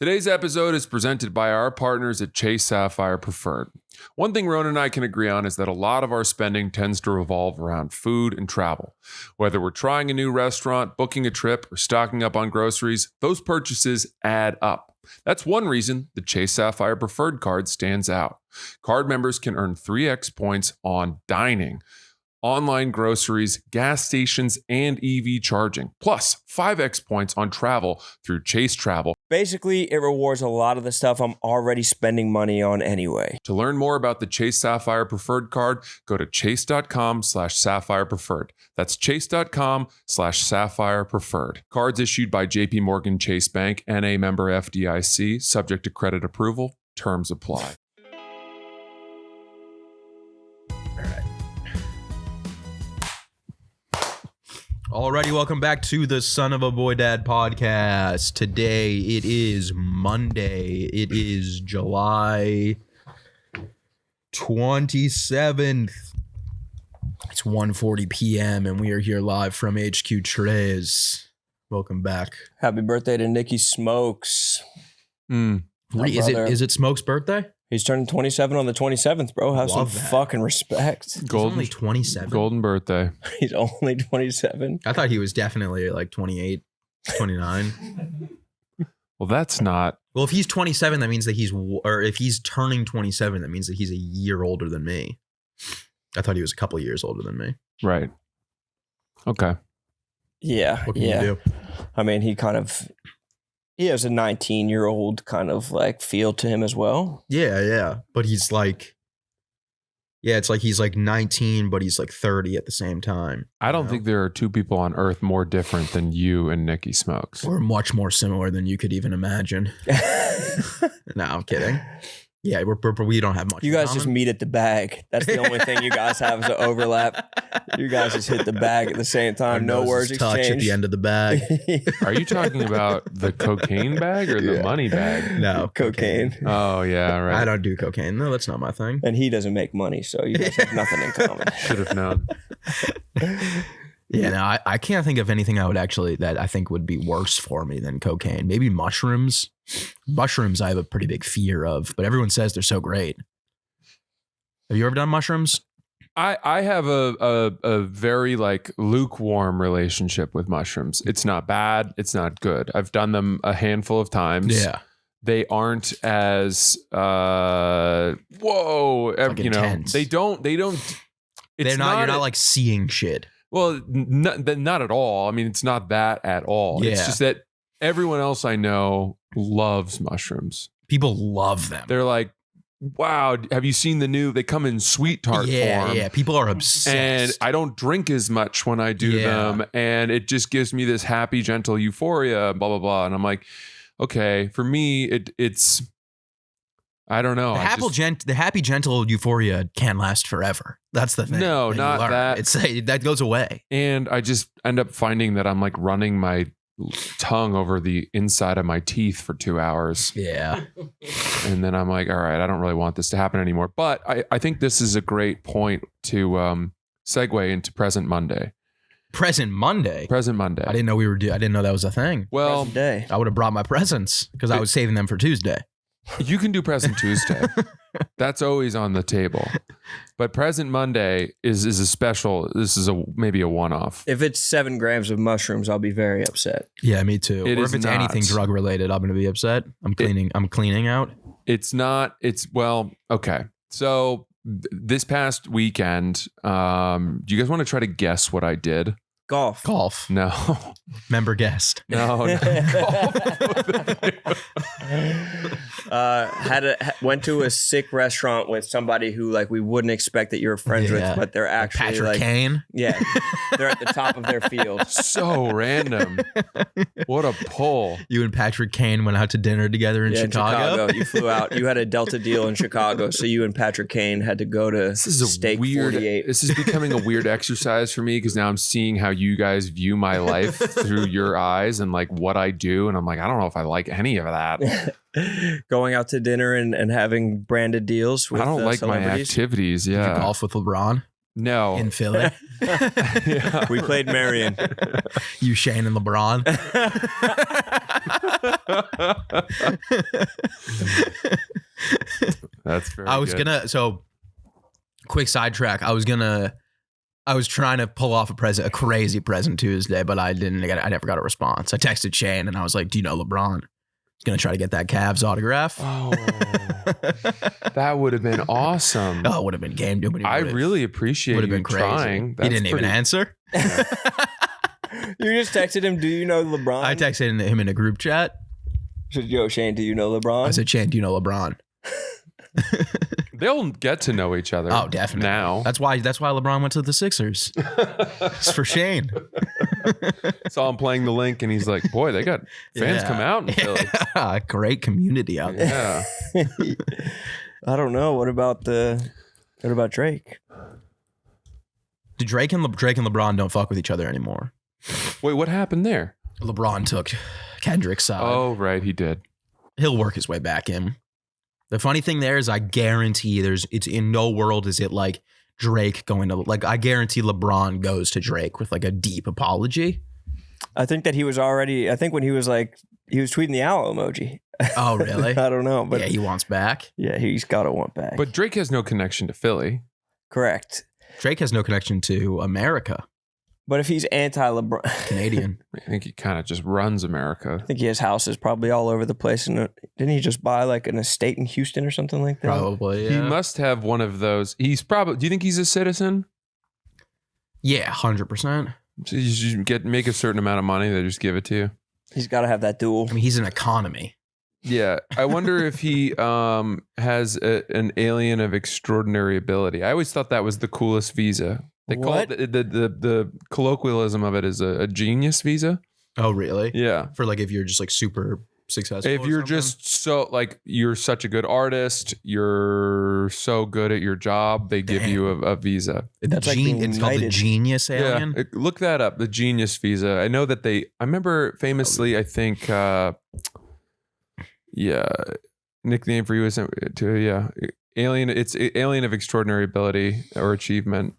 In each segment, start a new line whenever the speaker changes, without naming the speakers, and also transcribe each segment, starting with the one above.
Today's episode is presented by our partners at Chase Sapphire Preferred. One thing Ronan and I can agree on is that a lot of our spending tends to revolve around food and travel. Whether we're trying a new restaurant, booking a trip, or stocking up on groceries, those purchases add up. That's one reason the Chase Sapphire Preferred card stands out. Card members can earn 3x points on dining, online groceries, gas stations, and EV charging, plus 5x points on travel through Chase Travel.
Basically, it rewards a lot of the stuff I'm already spending money on anyway.
To learn more about the Chase Sapphire Preferred card, go to chase.com/Sapphire Preferred. That's chase.com/Sapphire Preferred. Cards issued by JP Morgan Chase Bank, NA member FDIC, subject to credit approval. Terms apply.
Alrighty, welcome back to the Son of a Boy Dad podcast. Today it is Monday. It is July 27th. It's 1:40 p.m. and we are here live from HQ Trez. Welcome back.
Happy birthday to Nikki Smokes.
Is it Smoke's birthday?
He's turning 27 on the 27th, bro. Have some fucking respect.
He's only 27.
Golden birthday.
He's only 27.
I thought he was definitely like 28, 29.
Well, that's not.
Well, if he's 27, that means that if he's turning 27, that means that he's a year older than me. I thought he was a couple years older than me.
Right. Okay.
Yeah.
What can you do?
I mean, he has a 19-year-old kind of like feel to him as well.
Yeah. But he's like, it's like he's like 19, but he's like 30 at the same time.
I don't think there are two people on earth more different than you and Nikki Smokes.
We're much more similar than you could even imagine. No, I'm kidding. Yeah, we don't have much.
You guys just meet at the bag. That's the only thing you guys have is an overlap. You guys just hit the bag at the same time. No words exchanged.
Touch at the end of the bag.
Are you talking about the cocaine bag or the money bag?
No,
cocaine.
Oh, yeah, right.
I don't do cocaine. No, that's not my thing.
And he doesn't make money, so you guys have nothing in common.
Should have known.
Yeah, no, I can't think of anything that I think would be worse for me than cocaine. Maybe mushrooms. Mushrooms I have a pretty big fear of, but everyone says they're so great. Have you ever done mushrooms?
I have a very like lukewarm relationship with mushrooms. It's not bad. It's not good. I've done them a handful of times.
Yeah.
They aren't as intense. They don't. You're
not like seeing shit.
Well, not at all. I mean, it's not that at all.
Yeah.
It's just that everyone else I know loves mushrooms.
People love them.
They're like, wow, have you seen the new? They come in sweet tart form.
Yeah. People are obsessed.
And I don't drink as much when I do them. And it just gives me this happy, gentle euphoria, blah, blah, blah. And I'm like, okay, for me, it's, I don't know.
The happy, gentle euphoria can't last forever. That's the thing.
No, not that.
That goes away.
And I just end up finding that I'm like running my tongue over the inside of my teeth for 2 hours.
Yeah.
And then I'm like, all right, I don't really want this to happen anymore. But I think this is a great point to segue into Present Monday.
Present Monday?
Present Monday.
I didn't know that was a thing.
Well,
day.
I would have brought my presents because I was saving them for Tuesday.
You can do Present Tuesday. That's always on the table. But Present Monday is a special. This is maybe a one-off.
If it's 7 grams of mushrooms, I'll be very upset.
Yeah, me too. Or if it's anything drug related, I'm going to be upset. I'm cleaning out.
It's not. Okay. So this past weekend, do you guys want to try to guess what I did?
Golf.
No.
Member guest.
No.
Went to a sick restaurant with somebody who like we wouldn't expect that you're friends with, but they're actually
Patrick Kane.
Yeah, they're at the top of their field.
So random. What a pull.
You and Patrick Kane went out to dinner together in Chicago.
You flew out. You had a Delta deal in Chicago, so you and Patrick Kane had to go to Steak 48.
This is becoming a weird exercise for me because now I'm seeing how you guys view my life through your eyes and like what I do, and I'm like, I don't know if I like any of that.
Going out to dinner and having branded deals with
I don't like my
celebrities.
activities.
Did
Yeah.
you golf with LeBron?
No.
in Philly?
Yeah.
We played Marion.
You, Shane, and LeBron.
That's very
I was
good.
quick sidetrack. I was trying to pull off a crazy present Tuesday, but I never got a response. I texted Shane and I was like, "Do you know LeBron? He's gonna try to get that Cavs autograph."
Oh, that would have been awesome.
Oh, it would have been game.
I really appreciate
would have
you
been crazy.
trying.
He
That's
didn't even
pretty-
answer.
You just texted him, do you know LeBron?
I texted him in a group chat.
Said, yo, Shane, do you know LeBron?
I said, "Shane, do you know LeBron?"
They'll get to know each other.
Oh, definitely.
Now.
That's why LeBron went to the Sixers. It's for Shane.
Saw him playing the link and he's like, boy, they got fans
Yeah.
come out in Philly.
Great community out there.
Yeah.
I don't know. What about Drake?
Drake and LeBron don't fuck with each other anymore.
Wait, what happened there?
LeBron took Kendrick's side.
Oh, right. He did.
He'll work his way back in. The funny thing there is I guarantee it's in no world is it like Drake going to, like, I guarantee LeBron goes to Drake with like a deep apology.
I think that he was already, I think when he was tweeting the owl emoji.
Oh, really?
I don't know. But
Yeah, he wants back.
yeah, he's got to want back.
But Drake has no connection to Philly.
Correct.
Drake has no connection to America.
But if he's anti-LeBron,
Canadian.
I think he kind of just runs America.
I think he has houses probably all over the place. And didn't he just buy like an estate in Houston or something like that?
Probably.
He
Yeah.
must have one of those. He's probably, do you think he's a citizen?
Yeah, 100%.
So you just make a certain amount of money, they just give it to you.
He's got to have that dual.
I mean, he's an economy.
Yeah. I wonder if he has an alien of extraordinary ability. I always thought that was the coolest visa. They call
What?
it the colloquialism of it is a genius visa.
Oh, really?
Yeah.
For like if you're just like super successful.
If
or
you're
something?
just so like you're such a good artist, you're so good at your job, they give
Damn.
you a visa.
That's like being
It's called the
knighted.
Genius Alien.
Yeah, look that up. The genius visa. I know that I remember famously. I think. Nickname for you is alien. It's alien of extraordinary ability or achievement,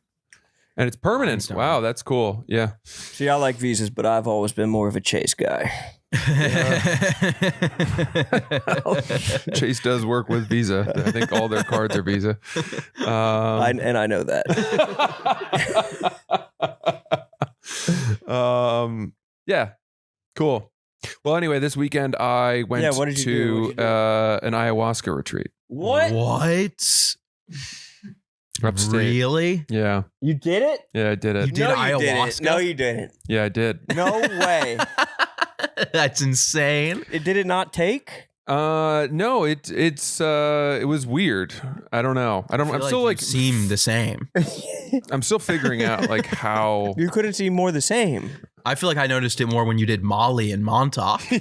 and it's permanent.
Einstein.
Wow, that's cool. Yeah.
See, I like visas, but I've always been more of a Chase guy.
Chase does work with Visa. I think all their cards are Visa.
I know that.
Yeah, cool. Well, anyway, this weekend I went
Yeah, what did you do? What'd you
an ayahuasca retreat.
What?
What?
Upstate.
Really?
Yeah,
You did it?
yeah, I did it.
You did
no, you
ayahuasca?
didn't. No, you didn't.
Yeah, I did.
No way.
That's insane.
Did it not take?
No, it was weird. I don't know. I'm still like
seem the same.
I'm still figuring out like how.
You couldn't seem more the same.
I feel like I noticed it more when you did Molly and Montauk.
You're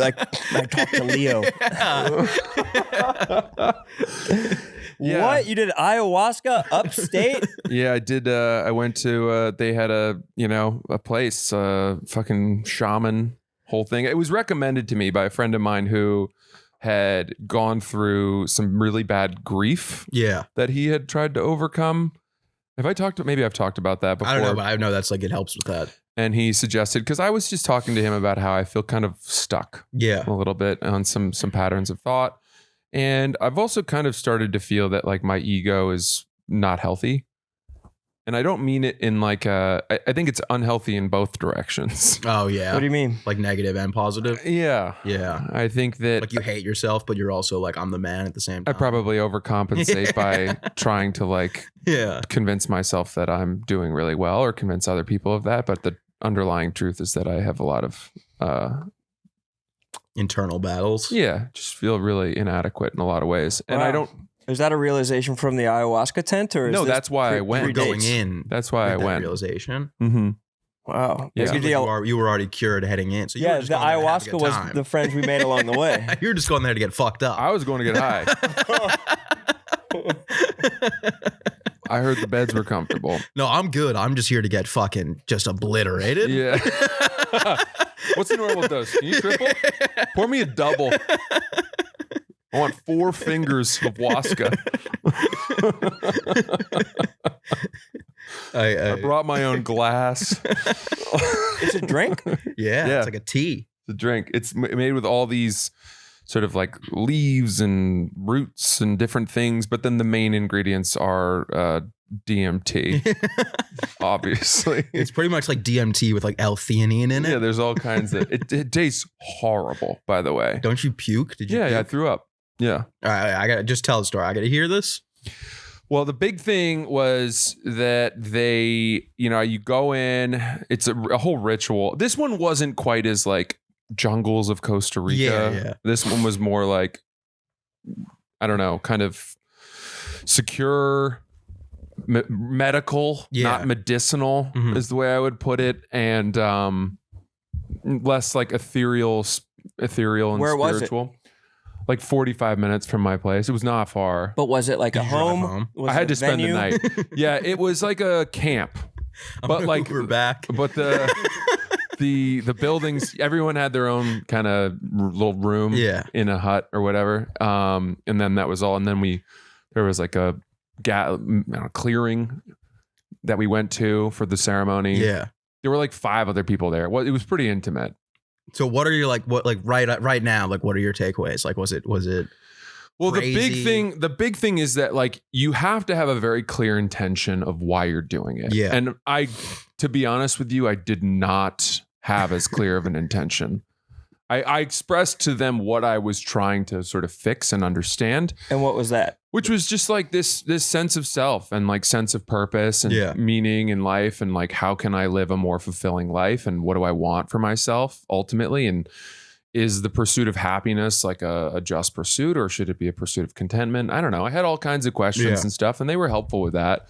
like, I talked to Leo.
Yeah.
What? You did ayahuasca upstate?
Yeah, I did. I went to. They had a place, fucking shaman whole thing. It was recommended to me by a friend of mine who had gone through some really bad grief
Yeah.
that he had tried to overcome. Maybe I've talked about that before.
I don't know, but I know that's like it helps with that.
And he suggested, because I was just talking to him about how I feel kind of stuck
Yeah.
a little bit on some patterns of thought. And I've also kind of started to feel that like my ego is not healthy. And I don't mean it in like I think it's unhealthy in both directions.
Oh, yeah.
What do you mean?
Like negative and positive?
Yeah.
Yeah.
I think that
Like you hate yourself, but you're also like, I'm the man at the same
I
time.
probably overcompensate by trying to like
Yeah.
convince myself that I'm doing really well or convince other people of that. But the underlying truth is that I have a lot of,
Internal battles.
just feel really inadequate in a lot of ways. And I
Wow.
don't,
Is that a realization from the ayahuasca tent, or is
no,
this
that's why I went.
predates?
Going in.
That's why I
with that
went.
realization.
Mm-hmm.
Wow.
Yeah.
Maybe
Sounds like you were already cured heading in. So you were
yeah,
just
the
going there to have a
ayahuasca
good
was
time.
the friends we made along the way.
You were just going there to get fucked up.
I was going to get high. I heard the beds were comfortable.
No, I'm good. I'm just here to get fucking just obliterated.
Yeah. What's the normal dose? Can you triple? Pour me a double. I want 4 fingers of Waska. I brought my own glass.
It's a drink?
Yeah, it's like a tea.
The drink. It's made with all these sort of like leaves and roots and different things, but then the main ingredients are DMT, obviously.
It's pretty much like DMT with like L-theanine in it.
Yeah, there's all kinds of. It tastes horrible, by the way.
Don't you puke? Did you?
Yeah,
puke?
I threw up. Yeah.
All right, I gotta just tell the story. I gotta hear this.
Well, the big thing was that they, you go in. It's a whole ritual. This one wasn't quite as like jungles of Costa Rica.
Yeah.
This one was more like, I don't know, kind of secure, medical, not medicinal is the way I would put it, and less like ethereal and
Where was it?
spiritual. Like 45 minutes from my place. It was not far.
But was it like a
Did you drive
home?
home?
Was
I had
it
to
a
spend the
venue?
night. Yeah, it was like a camp. But like
we're back.
But the buildings, everyone had their own kind of little room in a hut or whatever. And then that was all. And then there was like a clearing that we went to for the ceremony.
Yeah.
There were like 5 other people there. Well, it was pretty intimate.
So what are your right now? Like, what are your takeaways? Like, was it?
Well,
crazy?
the big thing is that like you have to have a very clear intention of why you're doing it.
Yeah.
And to be honest with you, I did not have as clear of an intention. I expressed to them what I was trying to sort of fix and understand.
And what was that?
Which was just like this sense of self and like sense of purpose and meaning in life, and like how can I live a more fulfilling life, and what do I want for myself ultimately, and is the pursuit of happiness like a just pursuit, or should it be a pursuit of contentment? I don't know. I had all kinds of questions and stuff, and they were helpful with that.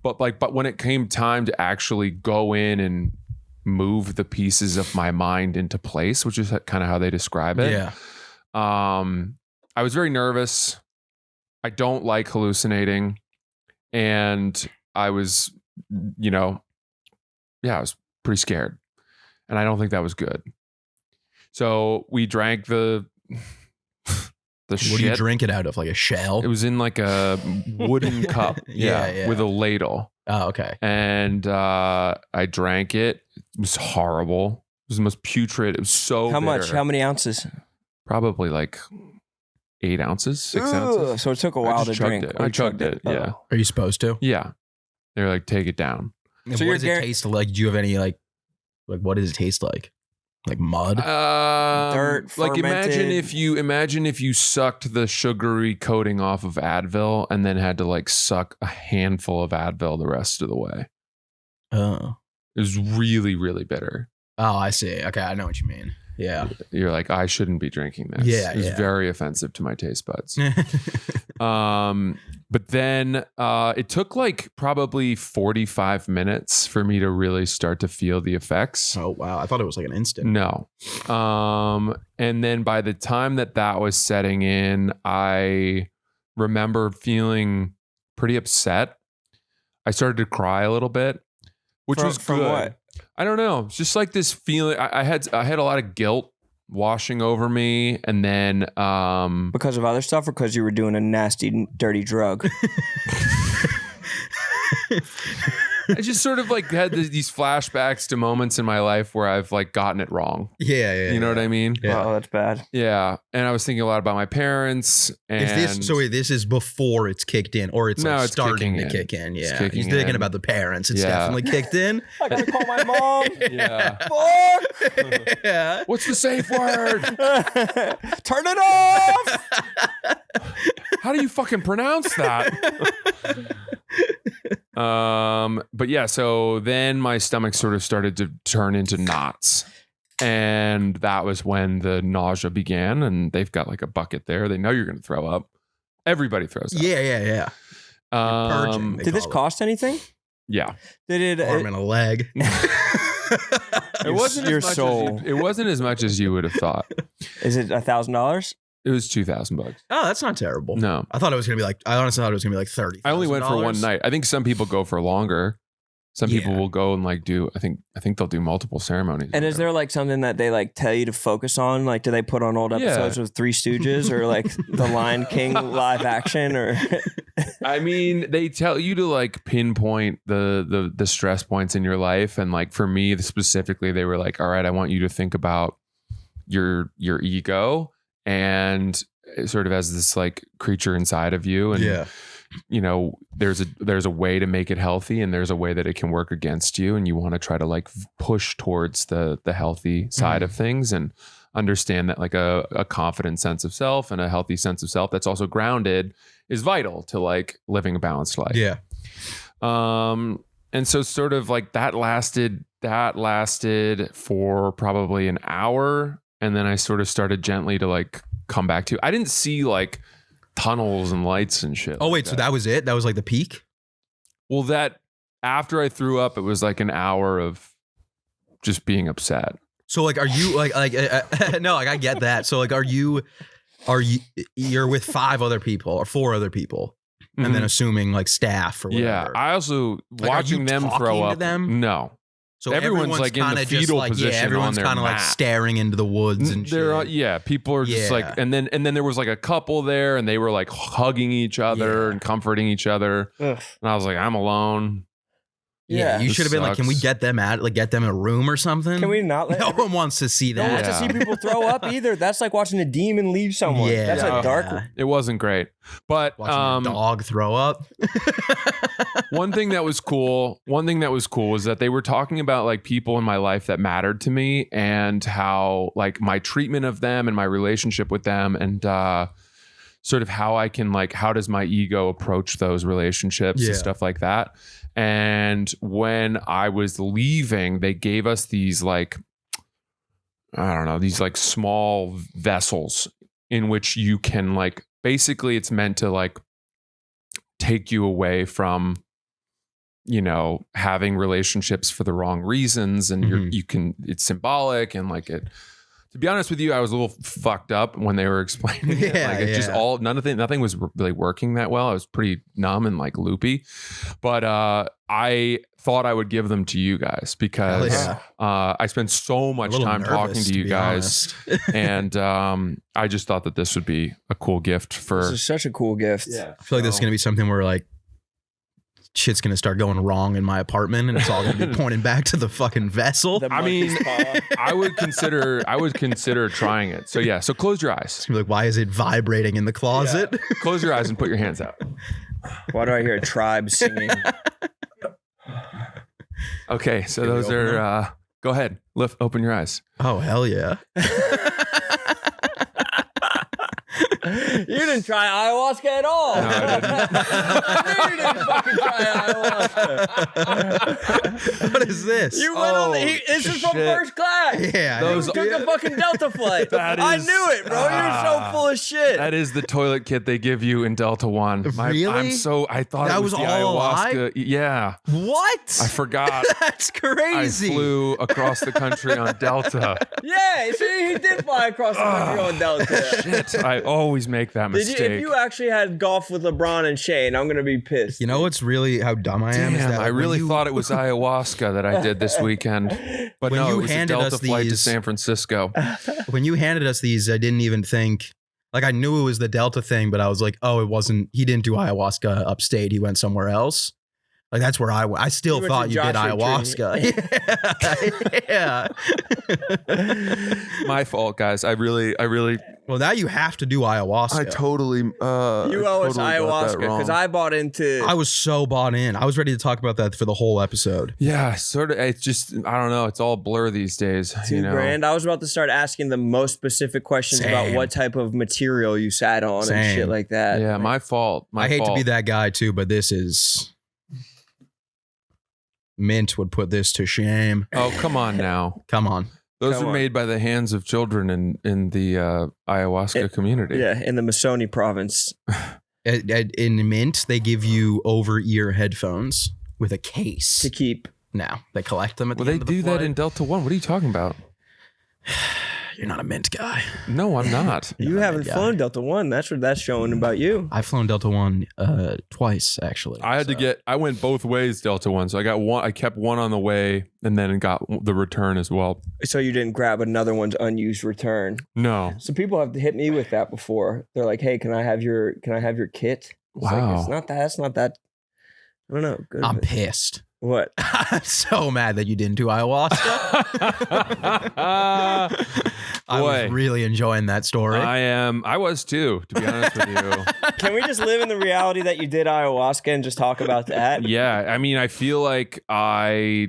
But when it came time to actually go in and move the pieces of my mind into place, which is kind of how they describe it.
Yeah.
I was very nervous. I don't like hallucinating. And I was, I was pretty scared. And I don't think that was good. So we drank the
What
shit.
do you drink it out of? Like a shell?
It was in like a wooden cup.
Yeah.
With a ladle.
Oh, okay.
And I drank it. It was horrible. It was the most putrid. It was so
How
bitter.
much? How many ounces?
Probably like 8 ounces, 6 ounces.
So it took a
I
while
just
to
chugged
drink.
it.
Oh,
I
you
chugged it.
Oh.
Yeah.
Are you supposed to?
Yeah. They were like, take it down.
And
So
what
you're
does it taste like? Do you have any like what does it taste like? Like mud?
Dirt,
Like
fermented.
imagine if you sucked the sugary coating off of Advil and then had to like suck a handful of Advil the rest of the way.
Oh.
It was really, really bitter.
Oh, I see. Okay, I know what you mean. Yeah.
You're like, I shouldn't be drinking this.
Yeah,
It was
yeah.
very offensive to my taste buds. But then it took like probably 45 minutes for me to really start to feel the effects.
Oh wow. I thought it was like an instant.
No. And then by the time that was setting in, I remember feeling pretty upset. I started to cry a little bit, which was
From
good.
what?
I don't know. It's just like this feeling. I had a lot of guilt washing over me, and then
Because of other stuff, or because you were doing a nasty, dirty drug?
I just sort of like had these flashbacks to moments in my life where I've like gotten it wrong.
Yeah.
You know what I mean?
Yeah.
Oh, that's bad.
Yeah. And I was thinking a lot about my parents. And
This is before it's kicked in, or it's
No,
like
it's
starting
kicking
to
in.
kick in.
It's
Yeah.
kicking
He's thinking
in.
about the parents. It's
Yeah.
definitely kicked in.
I gotta call my mom.
Yeah.
Fuck!
Yeah.
What's the safe word?
Turn it off.
How do you fucking pronounce that? But yeah, so then my stomach sort of started to turn into knots. And that was when the nausea began, and they've got like a bucket there. They know you're going to throw up. Everybody throws up.
Yeah. Purging. They
Did this
call it.
cost anything?
Yeah.
Did it?
Arm and a leg.
It wasn't
your
as much
soul.
as it wasn't as much as you would have thought.
Is it $1,000?
It was $2,000.
Oh, that's not terrible.
No.
I thought it was gonna be like. I honestly thought it was gonna be like $30,000.
I only went for one night. I think some people go for longer. Some people
Yeah.
will go and like do. I think they'll do multiple ceremonies.
And is there like something that they like tell you to focus on? Like, do they put on old
Yeah.
episodes of Three Stooges or like The Lion King live action? Or
I mean, they tell you to like pinpoint the stress points in your life, and like for me specifically, they were like, all right, I want you to think about your ego and sort of as this like creature inside of you, and you know, there's a way to make it healthy, and there's a way that it can work against you, and you want to try to like push towards the healthy side of things, and understand that like a confident sense of self and a healthy sense of self that's also grounded is vital to like living a balanced life.
Yeah.
And so sort of like that lasted for probably an hour, and then I sort of started gently to like come back to. I didn't see like tunnels and lights and shit.
Oh wait, so that was it? That was like the peak?
Well, that after I threw up, it was like an hour of just being upset.
So like, are you like no, like I get that. So like, you're with 5 other people or 4 other people, and then assuming like staff or whatever.
Yeah, I also
like,
watching them throw up.
Them?
No.
So
everyone's like in the fetal
like,
position.
Yeah, everyone's
kind of
like staring into the woods and shit.
Yeah, people are just like, and then there was like a couple there, and they were like hugging each other and comforting each other. Ugh. And I was like, I'm alone.
Yeah, you should have been like, can we get them out? Like, get them in a room or something?
Can we not let?
No one wants to see that.
No one wants to see people throw up either. That's like watching a demon leave someone.
Yeah,
that's a dark.
It wasn't great, but
watching a dog throw up.
One thing that was cool was that they were talking about like people in my life that mattered to me, and how like my treatment of them and my relationship with them, and sort of how I can like, how does my ego approach those relationships and stuff like that. And when I was leaving, they gave us these like, I don't know, these like small vessels in which you can like, basically it's meant to like take you away from, you know, having relationships for the wrong reasons. And it's symbolic, and like it, to be honest with you, I was a little fucked up when they were explaining it. Like it just nothing was really working that well. I was pretty numb and like loopy, but I thought I would give them to you guys because I spent so much time talking to you guys, and I just thought that this would be a cool gift for.
This is such a cool gift.
Yeah, I feel like this is gonna be something where like shit's gonna start going wrong in my apartment, and it's all gonna be pointing back to the fucking vessel.
I mean, I would consider trying it. So yeah, so close your eyes.
It's gonna be like, why is it vibrating in the closet?
Yeah. Close your eyes and put your hands out.
Why do I hear a tribe singing?
Okay, so those are. Go ahead, open your eyes.
Oh hell yeah!
You didn't try ayahuasca at all.
No, I didn't.
You didn't fucking try ayahuasca.
What is this?
You went on. This is from first class.
Yeah,
You took a fucking Delta flight. I knew it, bro. You're so full of shit.
That is the toilet kit they give you in Delta One.
Really?
I thought
that
it was the
all
ayahuasca.
alive?
Yeah.
What?
I forgot.
That's crazy.
I flew across the country on Delta.
Yeah, see, he did fly across the country on Delta.
Shit, I always make that mistake.
If you actually had golf with LeBron and Shane, I'm gonna be pissed.
You know what's really how dumb I am?
Damn,
is that
I really thought it was ayahuasca that I did this weekend. But
when
no,
you
it was a
handed
Delta
us
flight to
these-
San Francisco.
When you handed us these, I didn't even think. Like I knew it was the Delta thing, but I was like, oh, it wasn't. He didn't do ayahuasca upstate. He went somewhere else. Like that's where I went. I still thought you did ayahuasca. Yeah.
My fault, guys. I really.
Well, now you have to do ayahuasca.
I totally.
You owe us ayahuasca because I bought into.
I was so bought in. I was ready to talk about that for the whole episode.
Yeah, sort of. It's just I don't know. It's all blur these days.
$2,000. I was about to start asking the most specific questions about what type of material you sat on and shit like that.
Yeah, my fault.
I hate to be that guy too, but this is. Mint would put this to shame.
Oh, come on now.
Come on.
Those are made by the hands of children in the ayahuasca community.
Yeah, in the Masoni province.
In Mint, they give you over-ear headphones with a case.
To keep.
Now, they collect them at the
Well,
end
they
of the
do
flight.
that in Delta One. What are you talking about?
You're not a Mint guy.
No, I'm not.
You haven't flown Delta One. That's what that's showing about you.
I've flown Delta One twice, actually.
I went both ways Delta One. So I got one. I kept one on the way and then got the return as well.
So you didn't grab another one's unused return.
No.
So people have hit me with that before. They're like, "Hey, can I have your kit?"
Wow.
It's not that. That's not that. I don't know. Good.
I'm pissed.
What?
I'm so mad that you didn't do ayahuasca. I was
Boy.
really enjoying that story.
I was too, to be honest with you.
Can we just live in the reality that you did ayahuasca and just talk about that?
Yeah, I mean, I feel like I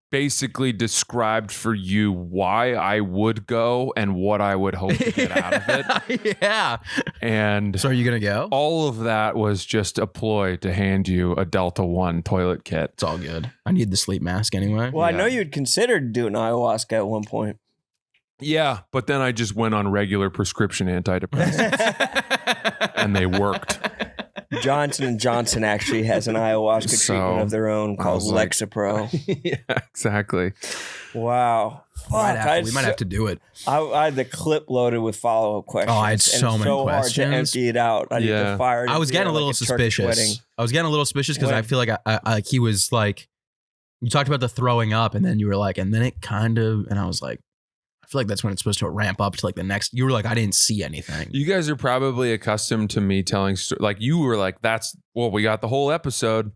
basically described for you why I would go and what I would hope to get out of it.
Yeah.
And
So are you going to go?
all of that was just a ploy to hand you a Delta One toilet kit.
It's all good. I need the sleep mask anyway.
Well, I
Yeah.
know you'd considered doing ayahuasca at one point.
Yeah, but then I just went on regular prescription antidepressants and they worked.
Johnson & Johnson actually has an ayahuasca
So,
treatment of their own
I
called
was like-
Lexapro.
Yeah, exactly.
Wow.
We might have to do it.
I had the clip loaded with follow-up questions.
Oh, I had
and
so
it's
many
hard
questions.
to empty it out. I need
Yeah.
to fire it.
I was
into
getting a
the air
little
like turkey's wedding.
suspicious. I was getting a little suspicious because I
When?
feel like I he was like, you talked about the throwing up, and then you were like, and then it kind of, and I was like, I feel like that's when it's supposed to ramp up to like the next. You were like, I didn't see anything.
You guys are probably accustomed to me telling like you were like, we got the whole episode.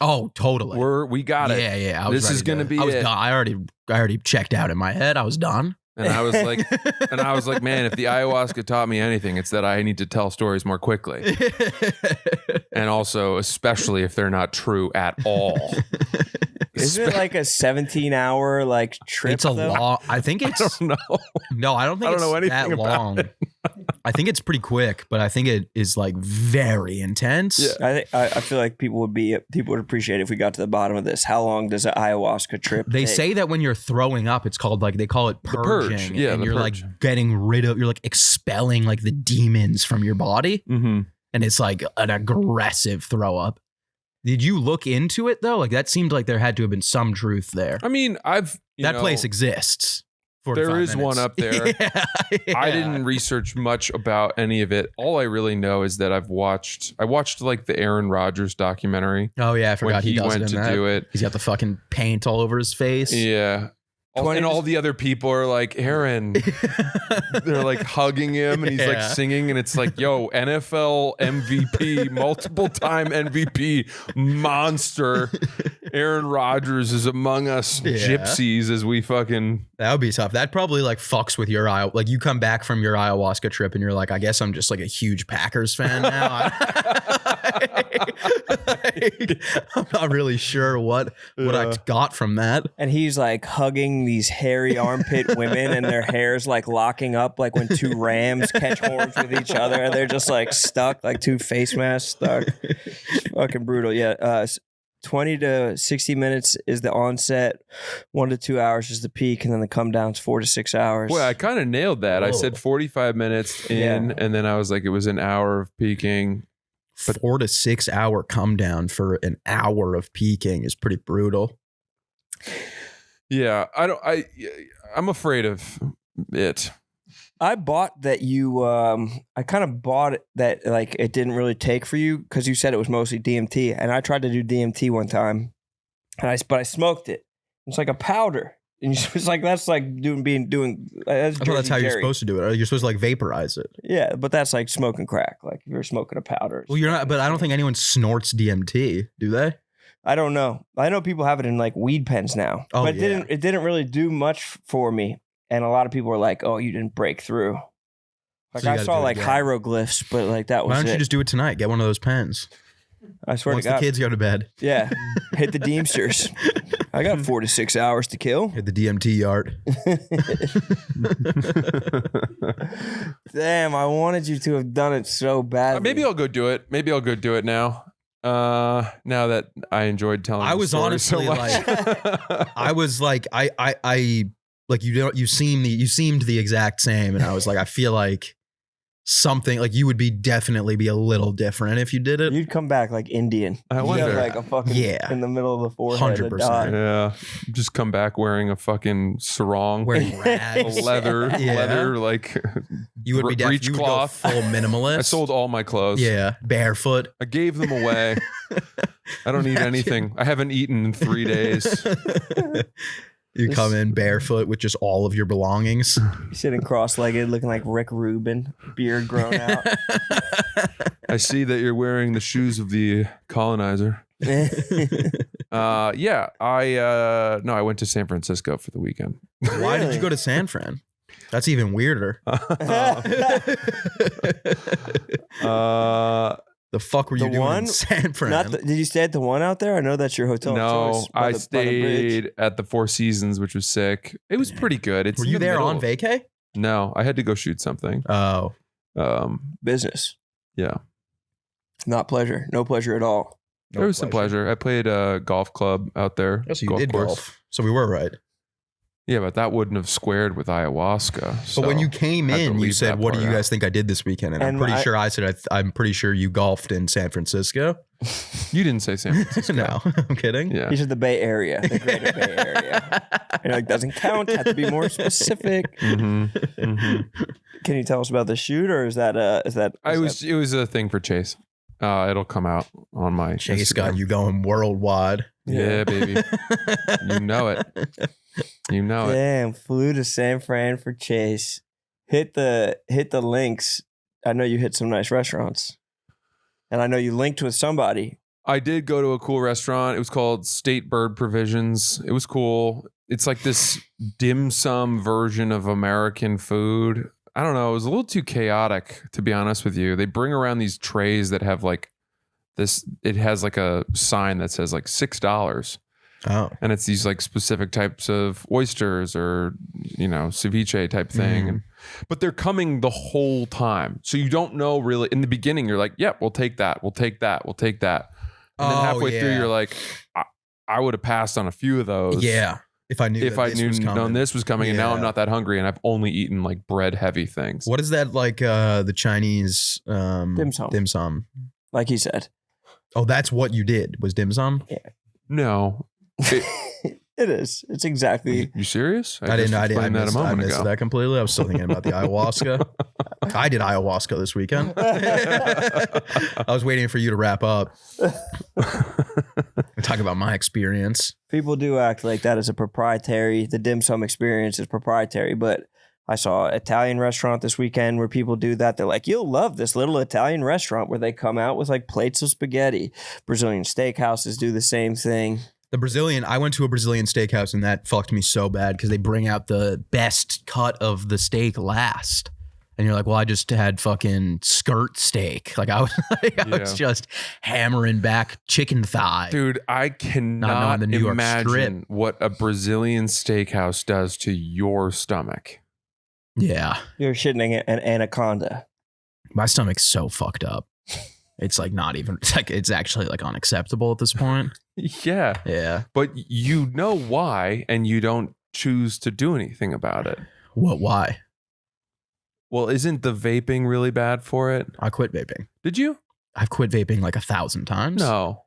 Oh, totally.
We got it.
Yeah. I was
This is
ready
gonna be
I was
it.
done. I already checked out in my head. I was done.
And I was like, man, if the ayahuasca taught me anything, it's that I need to tell stories more quickly. And also, especially if they're not true at all.
Isn't it like a 17-hour like trip?
It's a
though?
long. I think
I
it's
don't know.
no. I don't think
I don't
it's
know anything
that
about
long.
it.
I think it's pretty quick, but I think it is like very intense.
Yeah.
I feel like people would appreciate it if we got to the bottom of this. How long does an ayahuasca trip
They
take?
say that when you're throwing up, it's called like they call it
purge.
purging,
Yeah,
and
the
you're
purge.
like getting rid of, you're like expelling like the demons from your body,
Mm-hmm.
and it's like an aggressive throw up. Did you look into it though? Like that seemed like there had to have been some truth there.
I mean,
That place exists.
There
45
is one
minutes.
up there.
Yeah.
I didn't research much about any of it. All I really know is that I watched like the Aaron Rodgers documentary
Oh yeah, I
when
forgot he does
went
it in
to
that.
do it.
He's got the fucking paint all over his face.
Yeah. And all the other people are like, Aaron, they're like hugging him and he's like
Yeah.
singing. And it's like, yo, NFL MVP, multiple time MVP monster. Aaron Rodgers is among us
Yeah.
gypsies as we fucking.
That would be tough. That probably like fucks with your eye. Like you come back from your ayahuasca trip and you're like, I guess I'm just like a huge Packers fan now. I'm not really sure what I got from that.
And he's like hugging these hairy armpit women, and their hair's like locking up, like when two rams catch horns with each other, and they're just like stuck, like two face masks stuck. It's fucking brutal. Yeah. 20 to 60 minutes is the onset. 1 to 2 hours is the peak, and then the come down's 4 to 6 hours.
Boy, I kind of nailed that. I said 45 minutes in, and then I was like, it was an hour of peaking.
4 to 6 hour come down for an hour of peaking is pretty brutal.
Yeah, I'm afraid of it.
I bought that you. I kind of bought it that like it didn't really take for you because you said it was mostly DMT, and I tried to do DMT one time, and but I smoked it. It's like a powder, and it's like that's like doing. That's
I thought that's
Jersey
how you're
Jerry.
supposed to do it. You're supposed to like vaporize it.
Yeah, but that's like smoking crack. Like if you're smoking a powder.
Well, you're not, but I don't think anyone snorts DMT, do they?
I don't know. I know people have it in like weed pens now,
Oh,
but
yeah.
it didn't really do much for me. And a lot of people were like, "Oh, you didn't break through." Like
So you
I
gotta
saw
do it
like
again.
hieroglyphs, but like that was
Why don't
it.
you just do it tonight? Get one of those pens.
I swear
Once
to
the
God.
kids go to bed,
Yeah, hit the Deemsters. I got 4 to 6 hours to kill.
hit the DMT yard.
Damn, I wanted you to have done it so badly.
Maybe I'll go do it. Maybe I'll go do it now. Now that I enjoyed telling.
I
the
was
story
honestly
so much.
I was like, I like you seemed the exact same, and I was like, I feel like something like you would definitely be a little different if you did it.
You'd come back like Indian.
I
You have
wonder.
like a fucking
Yeah.
in the middle of the forehead.
100%.
A dot.
Yeah, just come back wearing a fucking sarong,
Wearing
a
rags.
leather,
Yeah.
leather like.
You would be
breech
you would go
cloth.
full minimalist.
I sold all my clothes.
Yeah, barefoot.
I gave them away. I don't need
Imagine.
anything. I haven't eaten in 3 days.
You come in barefoot with just all of your belongings.
Sitting cross-legged, looking like Rick Rubin, beard grown out.
I I see that you're wearing the shoes of the colonizer. Yeah, I went to San Francisco for the weekend.
Why did you go to San Fran? That's even weirder. The fuck were you doing in San Fran?
Did you stay at the one out there? I know that's your hotel.
No,
of choice
I stayed at the Four Seasons, which was sick. It was pretty good. It's
were you there on vacay?
No, I had to go shoot something.
Oh,
business.
Yeah.
Not pleasure. No pleasure at all.
There was some pleasure. I played a golf club out there.
Yes, you did golf. So we were right.
Yeah, but that wouldn't have squared with ayahuasca.
But when you came in, you said, "What do you guys think I did this weekend?" And I'm pretty sure I said, "I'm pretty sure you golfed in San Francisco."
You didn't say San Francisco.
No, I'm kidding.
Yeah,
you said the Bay Area, the Greater Bay Area. You're like, doesn't count. Have to be more specific. Can you tell us about the shoot, or is that? It
was a thing for Chase. It'll come out on my
Chase
Instagram.
got you going worldwide.
Yeah, baby. You know it. You know it.
Damn, flew to San Fran for Chase. Hit the links. I know you hit some nice restaurants. And I know you linked with somebody.
I did go to a cool restaurant. It was called State Bird Provisions. It was cool. It's like this dim sum version of American food. I don't know. It was a little too chaotic, to be honest with you. They bring around these trays that have like this. It has like a sign that says like $6.
Oh.
And it's these like specific types of oysters or, ceviche type thing. But they're coming the whole time. So you don't know really. In the beginning, you're like, yep, we'll take that. We'll take that. We'll take that. And then halfway through, you're like, I would have passed on a few of those.
Yeah. If I knew known
this was coming, and now I'm not that hungry, and I've only eaten like bread heavy things.
What is that like? The Chinese dim sum.
Like he said.
Oh, that's what you did was dim sum.
Yeah.
No,
it is. It's exactly.
You serious?
I didn't. I missed
ago.
that completely. I was still thinking about the ayahuasca. I did ayahuasca this weekend. I was waiting for you to wrap up. Talk about my experience.
People do act like that is a proprietary. The dim sum experience is proprietary, but I saw an Italian restaurant this weekend where people do that. They're like, you'll love this little Italian restaurant where they come out with like plates of spaghetti. Brazilian steakhouses do the same thing.
I went to a Brazilian steakhouse and that fucked me so bad because they bring out the best cut of the steak last. And you're like, well, I just had fucking skirt steak. Like I was just hammering back chicken thigh.
Dude, I cannot imagine what a Brazilian steakhouse does to your stomach.
Yeah.
You're shitting an anaconda.
My stomach's so fucked up. It's like not even, it's actually like unacceptable at this point.
Yeah.
Yeah.
But you know why, and you don't choose to do anything about it.
What? Why?
Well, isn't the vaping really bad for it?
I quit vaping.
Did you?
I've quit vaping like 1,000 times.
No.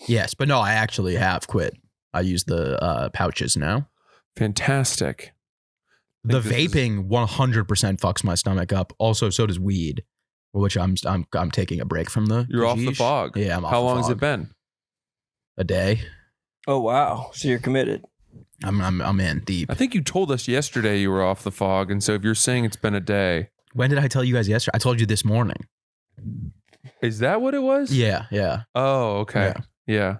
Yes, but no, I actually have quit. I use the pouches now.
Fantastic.
The vaping 100% fucks my stomach up. Also, so does weed, which I'm taking a break from the.
You're off the fog.
Yeah, I'm off.
How long has it been?
A day.
Oh wow! So you're committed.
I'm in deep.
I think you told us yesterday you were off the fog, and so if you're saying it's been a day,
when did I tell you guys yesterday? I told you this morning.
Is that what it was?
Yeah, yeah.
Oh, okay. Yeah.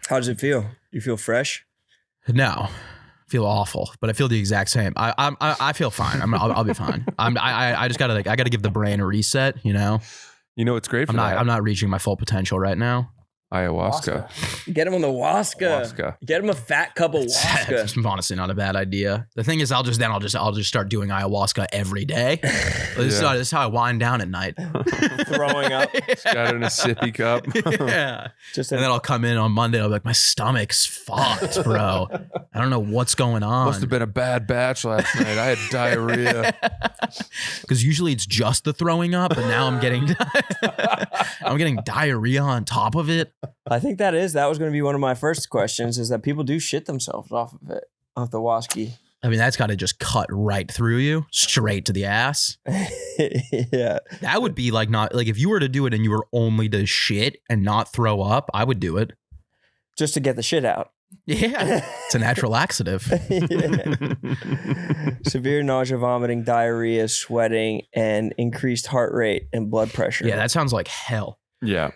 How does it feel? You feel fresh?
No. I feel awful, but I feel the exact same. I feel fine. I'll be fine. I just gotta give the brain a reset. You know.
You know what's great for that?
I'm not reaching my full potential right now.
Ayahuasca.
Get him on the Waska. Get him a fat cup of Waska.
It's honestly not a bad idea. The thing is, I'll just start doing ayahuasca every day. This is how I wind down at night.
Throwing up.
Just got it in a sippy cup.
Yeah. And then I'll come in on Monday. I'll be like, my stomach's fucked, bro. I don't know what's going on.
Must have been a bad batch last night. I had diarrhea.
Because usually it's just the throwing up, but now I'm getting diarrhea on top of it.
I think that was going to be one of my first questions, is that people do shit themselves off of it, off the Waski.
I mean, that's got to just cut right through you, straight to the ass.
Yeah.
That would be like if you were to do it and you were only to shit and not throw up, I would do it.
Just to get the shit out.
Yeah, it's a natural laxative.
Severe nausea, vomiting, diarrhea, sweating, and increased heart rate and blood pressure.
Yeah, that sounds like hell.
Yeah.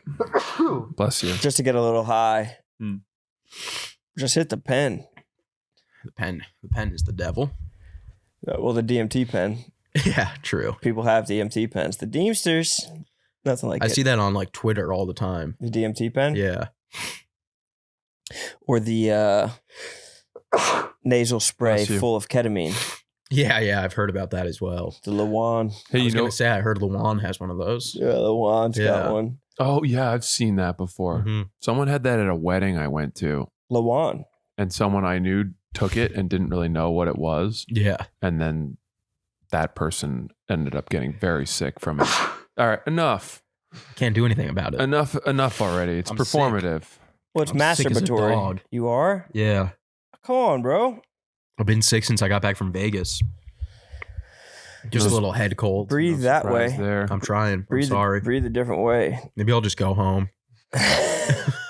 Bless you.
Just to get a little high. Just hit the pen.
The pen is the devil.
Well, the DMT pen.
Yeah, true.
People have DMT pens. The Deemsters, nothing like
I
it.
see that on like Twitter all the time.
The DMT pen?
Yeah.
Or the nasal spray
Bless you.
full of ketamine.
Yeah, I've heard about that as well.
The Lawan.
Hey,
I was
you know.
gonna say I heard Luan has one of those.
Yeah, Lawan's
Yeah.
got one.
Oh, yeah, I've seen that before.
Mhm.
Someone had that at a wedding I went to,
Lawan.
and someone I knew took it and didn't really know what it was.
Yeah.
And then that person ended up getting very sick from it. All right, enough.
Can't do anything about it.
Enough already. It's
I'm sick.
performative.
Well, it's
I'm sick as a
masturbatory.
dog.
You are?
Yeah.
Come on, bro.
I've been sick since I got back from Vegas. Just a little head cold.
Breathe
No
that
surprise
way.
There.
I'm trying.
Breathe,
I'm sorry.
breathe a different way.
Maybe I'll just go home.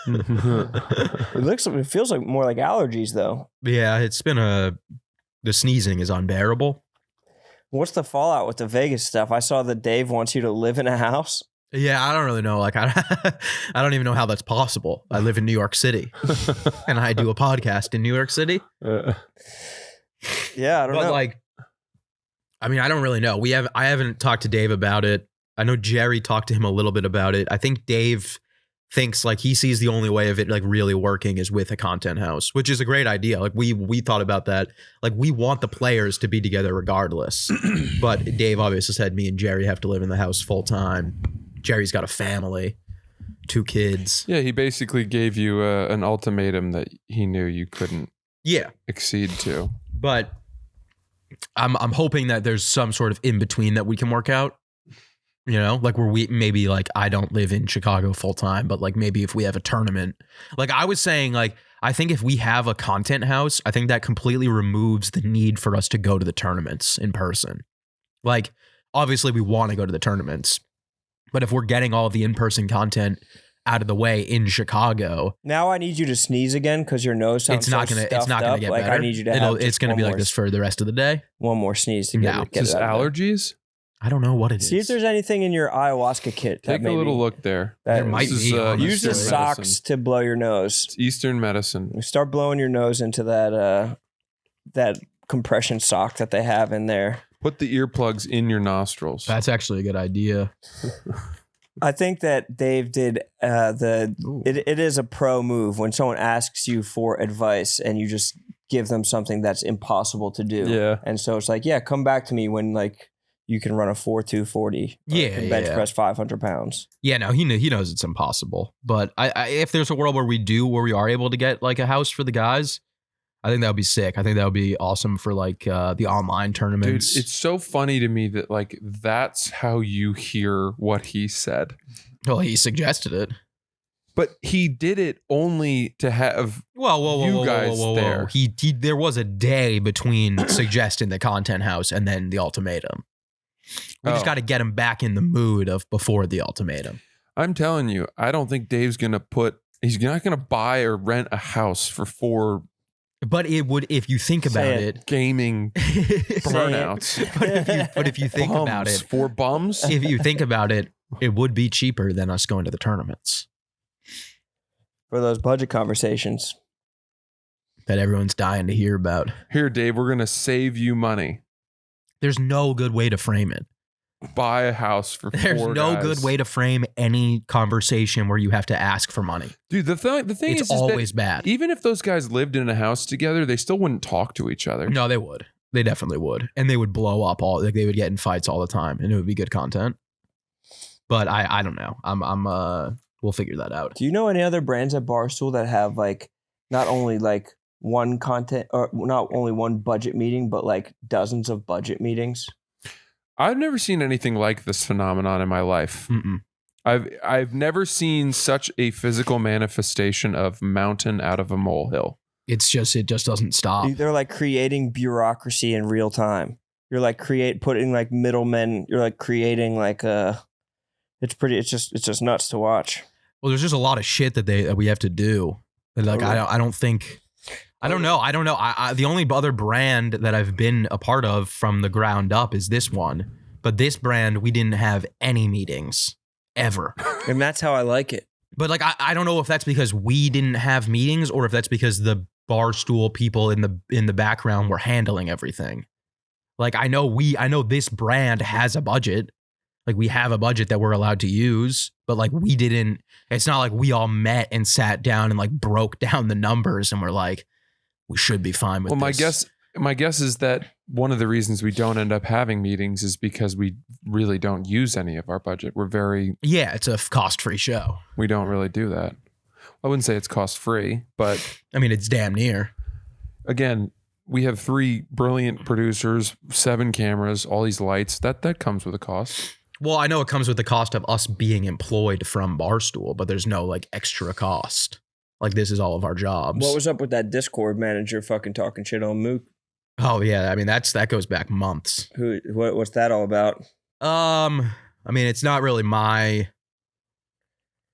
It feels like more like allergies though.
Yeah, it's been the sneezing is unbearable.
What's the fallout with the Vegas stuff? I saw that Dave wants you to live in a house.
Yeah, I don't really know. Like, I don't even know how that's possible. I live in New York City, and I do a podcast in New York City.
Yeah, I don't
But
know.
like, I mean, I don't really know. I haven't talked to Dave about it. I know Jerry talked to him a little bit about it. I think Dave thinks like he sees the only way of it like really working is with a content house, which is a great idea. Like we thought about that. Like we want the players to be together regardless. But Dave obviously said me and Jerry have to live in the house full time. Jerry's got a family, 2 kids.
Yeah, he basically gave you an ultimatum that he knew you couldn't
Yeah,
accede to.
but I'm hoping that there's some sort of in between that we can work out. You know, like where we maybe like I don't live in Chicago full time, but like maybe if we have a tournament, like I was saying, like I think if we have a content house, I think that completely removes the need for us to go to the tournaments in person. Like obviously we want to go to the tournaments, but if we're getting all of the in-person content out of the way in Chicago,
Now I need you to sneeze again because your nose sounds
it's not
so
gonna
stuffed
get
up. Like
better.
I need you to have
It's
just
gonna
one
be like
more-
this for the rest of the day.
one more sneeze to
No,
get
Just
it out of there.
allergies?
I don't know what it is.
See if there's anything in your ayahuasca kit. that
Take a
maybe-
little look there.
that-
There might
This
be.
is,
honestly.
Use the
Eastern
socks
medicine.
to blow your nose.
It's Eastern medicine.
Start blowing your nose into that compression sock that they have in there.
Put the earplugs in your nostrils.
That's actually a good idea.
I think that Dave did it is a pro move when someone asks you for advice and you just give them something that's impossible to do.
Yeah.
And so it's like, yeah, come back to me when like you can run a 4.240.
Yeah,
can bench
yeah.
press 500 pounds.
Yeah, no, he knows it's impossible. But I if there's a world where we are able to get like a house for the guys, I think that would be sick. I think that would be awesome for like the online
Dude,
tournaments.
it's so funny to me that like that's how you hear what he said.
Well, he suggested it.
But he did it only to have
Whoa,
You guys there.
He there was a day between suggesting the content house and then the ultimatum. We just
Oh.
got to get him back in the mood of before the ultimatum.
I'm telling you, I don't think Dave's he's not gonna buy or rent a house for 4
But it would, if you think about
Say
it.
gaming burnouts.
but if you think about
Bums.
it,
4 bums?
if you think about it, it would be cheaper than us going to the tournaments
For those budget conversations.
that everyone's dying to hear about.
Here, Dave, we're gonna save you money.
There's no good way to frame it.
Buy a house for 4
There's no
guys.
good way to frame any conversation where you have to ask for money.
Dude, the thing
It's
is
always
that
bad.
even if those guys lived in a house together, they still wouldn't talk to each other.
No, they would. They definitely would. And they would blow up like they would get in fights all the time and it would be good content. But I don't know. We'll figure that out.
Do you know any other brands at Barstool that have like not only like one content or not only one budget meeting, but like dozens of budget meetings?
I've never seen anything like this phenomenon in my life.
Mm-mm.
I've never seen such a physical manifestation of mountain out of a molehill.
It just doesn't stop.
They're like creating bureaucracy in real time. You're like putting like middlemen. You're like creating like it's just nuts to watch.
Well, there's just a lot of shit that we have to do. And like I don't think I don't know. I the only other brand that I've been a part of from the ground up is this one. But this brand, we didn't have any meetings ever.
And that's how I like it.
But like, I don't know if that's because we didn't have meetings or if that's because the Barstool people in the background were handling everything. Like, I know this brand has a budget. Like, we have a budget that we're allowed to use, but like, we didn't. It's not like we all met and sat down and like broke down the numbers and we're like, we should be fine with this.
My guess is that one of the reasons we don't end up having meetings is because we really don't use any of our budget.
It's a cost-free show.
We don't really do that. I wouldn't say it's cost-free, but
I mean, it's damn near.
Again, we have 3 brilliant producers, 7 cameras, all these lights. That comes with a cost.
Well, I know it comes with the cost of us being employed from Barstool, but there's no like extra cost. Like, this is all of our jobs.
What was up with that Discord manager fucking talking shit on Mook?
Oh yeah, I mean that goes back months.
What's that all about?
I mean, it's not really my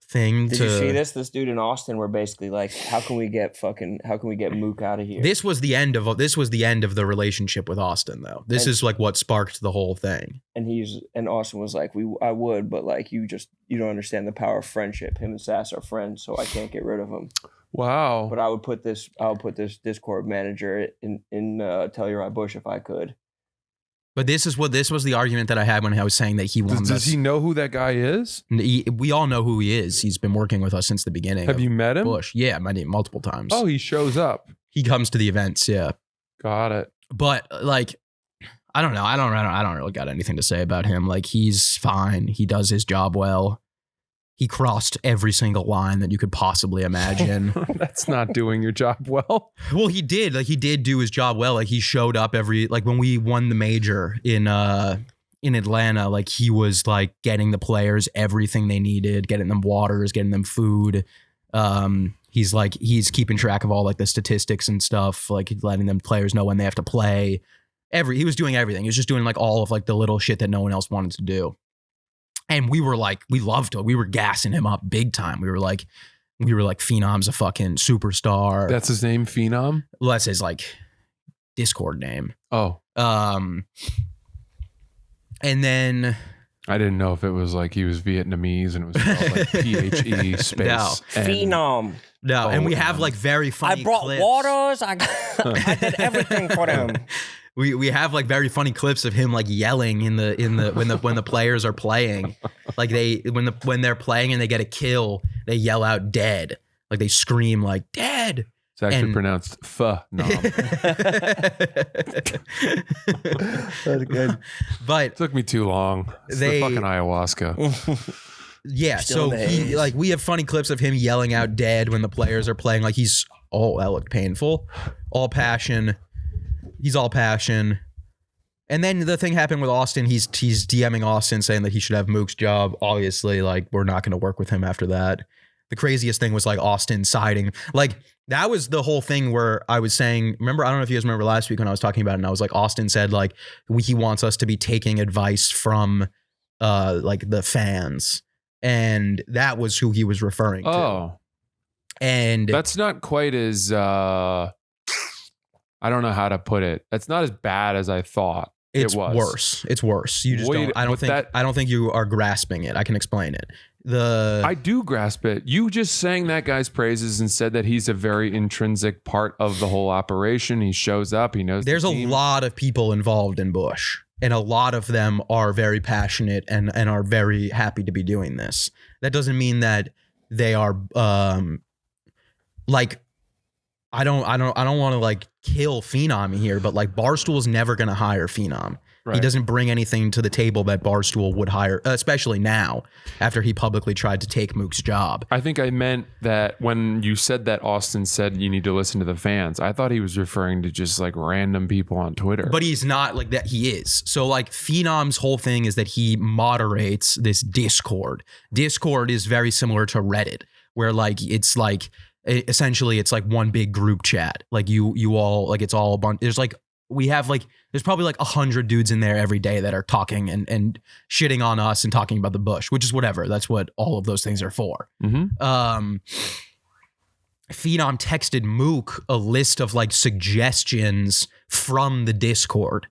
thing.
Did you see this? This dude in Austin were basically like, how can we get Mook out of here?
This was the end of the relationship with Austin, though. This is like what sparked the whole thing.
And Austin was like, I would, but like you don't understand the power of friendship. Him and Sass are friends, so I can't get rid of him.
Wow.
But I would put this Discord manager in Tell Your Eye Bush if I could.
But this was the argument that I had when I was saying that he wants us.
Does he know who that guy is?
We all know who he is. He's been working with us since the beginning.
Have you met him?
Bush. Yeah, I met him multiple times.
Oh, he shows up.
He comes to the events. Yeah.
Got it.
But like, I don't know. I don't really got anything to say about him. Like, he's fine. He does his job well. He crossed every single line that you could possibly imagine.
That's not doing your job well.
Well, he did. Like, he did do his job well. Like, he showed up when we won the major in Atlanta, like, he was like getting the players everything they needed, getting them waters, getting them food. He's keeping track of all like the statistics and stuff, like letting them players know when they have to play. He was doing everything. He was just doing like all of like the little shit that no one else wanted to do. And we were like, we loved him. We were gassing him up big time. We were like, Phenom's a fucking superstar.
That's his name, Phenom?
Well, that's his like Discord name.
Oh.
And then
I didn't know if it was like he was Vietnamese and it was called like PHE space.
No. Phenom.
No, and we have like very funny
I brought
clips.
waters. I did everything for them.
We have like very funny clips of him like yelling when the players are playing. Like when they're playing and they get a kill, they yell out dead. Like they scream like dead.
It's actually pronounced phenom.
That's good.
But
it took me too long. It's the fucking ayahuasca.
Yeah, so we have funny clips of him yelling out dead when the players are playing. Like that looked painful. All passion. He's all passion. And then the thing happened with Austin. He's DMing Austin saying that he should have Mook's job. Obviously, like, we're not going to work with him after that. The craziest thing was like Austin siding. Like, that was the whole thing where I was saying, remember, I don't know if you guys remember last week when I was talking about it, and I was like, Austin said like he wants us to be taking advice from like the fans. And that was who he was referring to.
Oh.
And
that's not quite as I don't know how to put it. That's not as bad as I thought.
It's
it was
worse. It's worse. You just don't. I don't think you are grasping it. I can explain it.
I do grasp it. You just sang that guy's praises and said that he's a very intrinsic part of the whole operation. He shows up. He knows.
There's a lot of people involved in Bush, and a lot of them are very passionate and are very happy to be doing this. That doesn't mean that they are like. I don't want to like kill Phenom here, but like Barstool is never going to hire Phenom. Right. He doesn't bring anything to the table that Barstool would hire, especially now after he publicly tried to take Mook's job.
I think I meant that when you said that Austin said you need to listen to the fans, I thought he was referring to just like random people on Twitter.
But he's not like that. He is. So like Phenom's whole thing is that he moderates this Discord. Discord is very similar to Reddit, where like it's like essentially it's like one big group chat. Like you all like it's all a bunch. There's probably like 100 dudes in there every day that are talking and shitting on us and talking about the Bush, which is whatever. That's what all of those things are for.
Mm-hmm.
Phenom texted Mook a list of like suggestions from the Discord.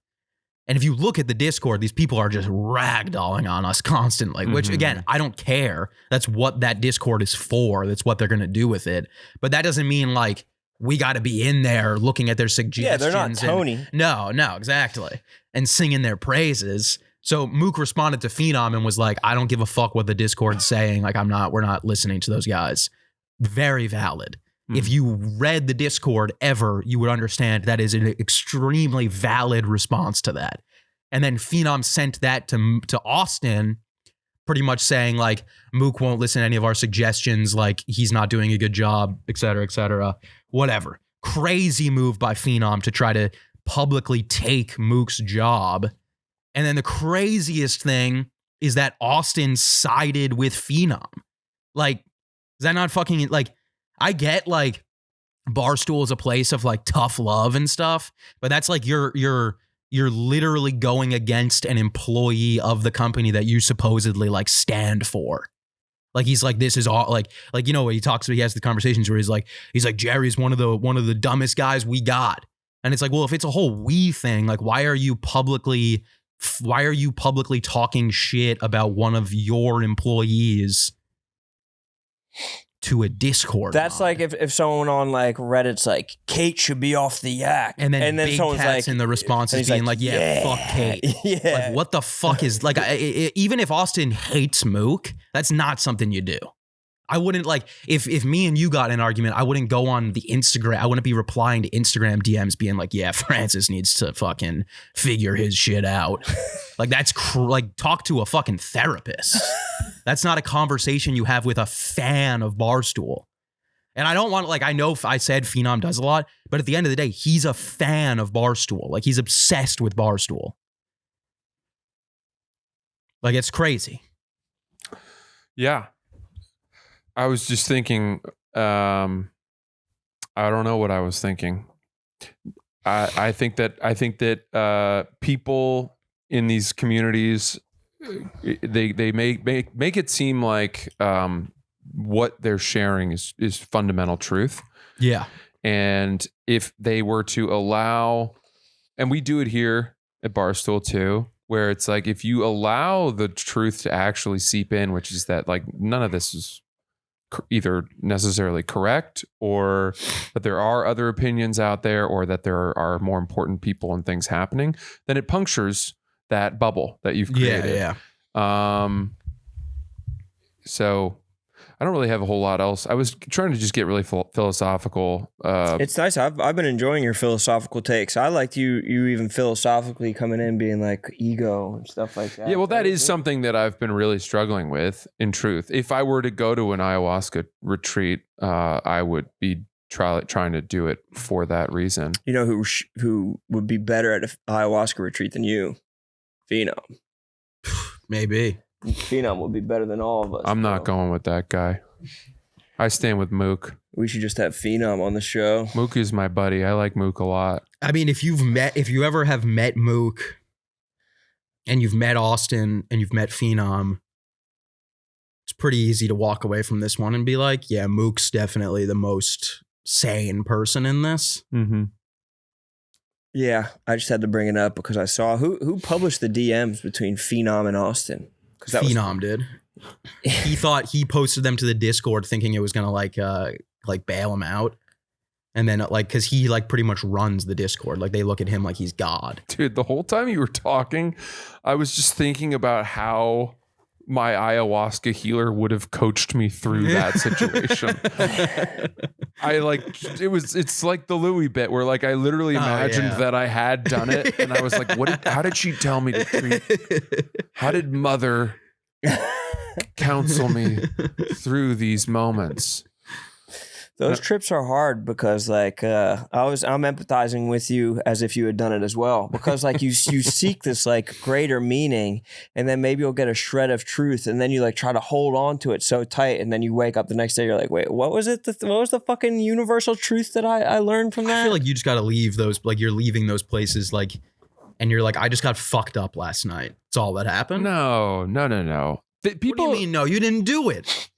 And if you look at the Discord, these people are just ragdolling on us constantly, which again, I don't care. That's what that Discord is for. That's what they're going to do with it. But that doesn't mean like we got to be in there looking at their suggestions.
Yeah, they're not Tony.
No, exactly. And singing their praises. So Mook responded to Phenom and was like, I don't give a fuck what the Discord's saying. Like, we're not listening to those guys. Very valid. If you read the Discord ever, you would understand that is an extremely valid response to that. And then Phenom sent that to Austin, pretty much saying like, Mook won't listen to any of our suggestions, like he's not doing a good job, et cetera, whatever. Crazy move by Phenom to try to publicly take Mook's job. And then the craziest thing is that Austin sided with Phenom. Like, is that not fucking, like, I get like Barstool is a place of like tough love and stuff, but that's like you're literally going against an employee of the company that you supposedly like stand for. Like he's like, this is all like you know, he has the conversations where he's like Jerry's one of the dumbest guys we got. And it's like, well, if it's a whole we thing, like why are you publicly talking shit about one of your employees to a Discord?
That's
mod?
like if someone on like Reddit's like, Kate should be off the yak.
And then Big
someone's
Cat's
like,
in the responses being like, yeah, fuck Kate.
Yeah.
Like, what the fuck is, like, even if Austin hates Mook, that's not something you do. I wouldn't, like, if me and you got in an argument, I wouldn't go on the Instagram. I wouldn't be replying to Instagram DMs being like, yeah, Francis needs to fucking figure his shit out. Like, that's, like, talk to a fucking therapist. That's not a conversation you have with a fan of Barstool. And I don't want, like, I know I said Phenom does a lot, but at the end of the day, he's a fan of Barstool. Like, he's obsessed with Barstool. Like, it's crazy.
Yeah. I was just thinking, I don't know what I was thinking. I think that people in these communities, they make it seem like what they're sharing is fundamental truth.
Yeah.
And if they were to allow, and we do it here at Barstool too, where it's like, if you allow the truth to actually seep in, which is that like none of this is either necessarily correct, or that there are other opinions out there, or that there are more important people and things happening, then it punctures that bubble that you've created.
Yeah.
So I don't really have a whole lot else. I was trying to just get really philosophical.
It's nice. I've been enjoying your philosophical takes. I liked you even philosophically coming in being like ego and stuff like that.
Yeah, well, that is something that I've been really struggling with, in truth. If I were to go to an ayahuasca retreat, I would be trying to do it for that reason.
You know who would be better at an ayahuasca retreat than you? Phenom.
Maybe.
Phenom would be better than all of us.
I'm not going with that guy. I stand with Mook.
We should just have Phenom on the show.
Mook is my buddy. I like Mook a lot.
I mean, if you ever have met Mook and you've met Austin and you've met Phenom, it's pretty easy to walk away from this one and be like, yeah, Mook's definitely the most sane person in this.
Mm-hmm.
Yeah, I just had to bring it up because I saw who published the DMs between Phenom and Austin.
Phenom did. He thought he posted them to the Discord thinking it was gonna like bail him out, and then like because he like pretty much runs the Discord, like they look at him like he's God.
Dude, the whole time you were talking, I was just thinking about how my ayahuasca healer would have coached me through that situation. It's like the Louis bit where like I literally imagined that I had done it, and I was like, how did she tell me to treat? How did Mother counsel me through these moments?
Those trips are hard because like I'm empathizing with you as if you had done it as well, because like you seek this like greater meaning, and then maybe you'll get a shred of truth, and then you like try to hold on to it so tight, and then you wake up the next day, you're like, wait, what was it? What was the fucking universal truth that I learned from that?
I feel like you just got to leave those, like you're leaving those places like, and you're like, I just got fucked up last night. That's all that happened.
No.
People, what do you mean? No, you didn't do it.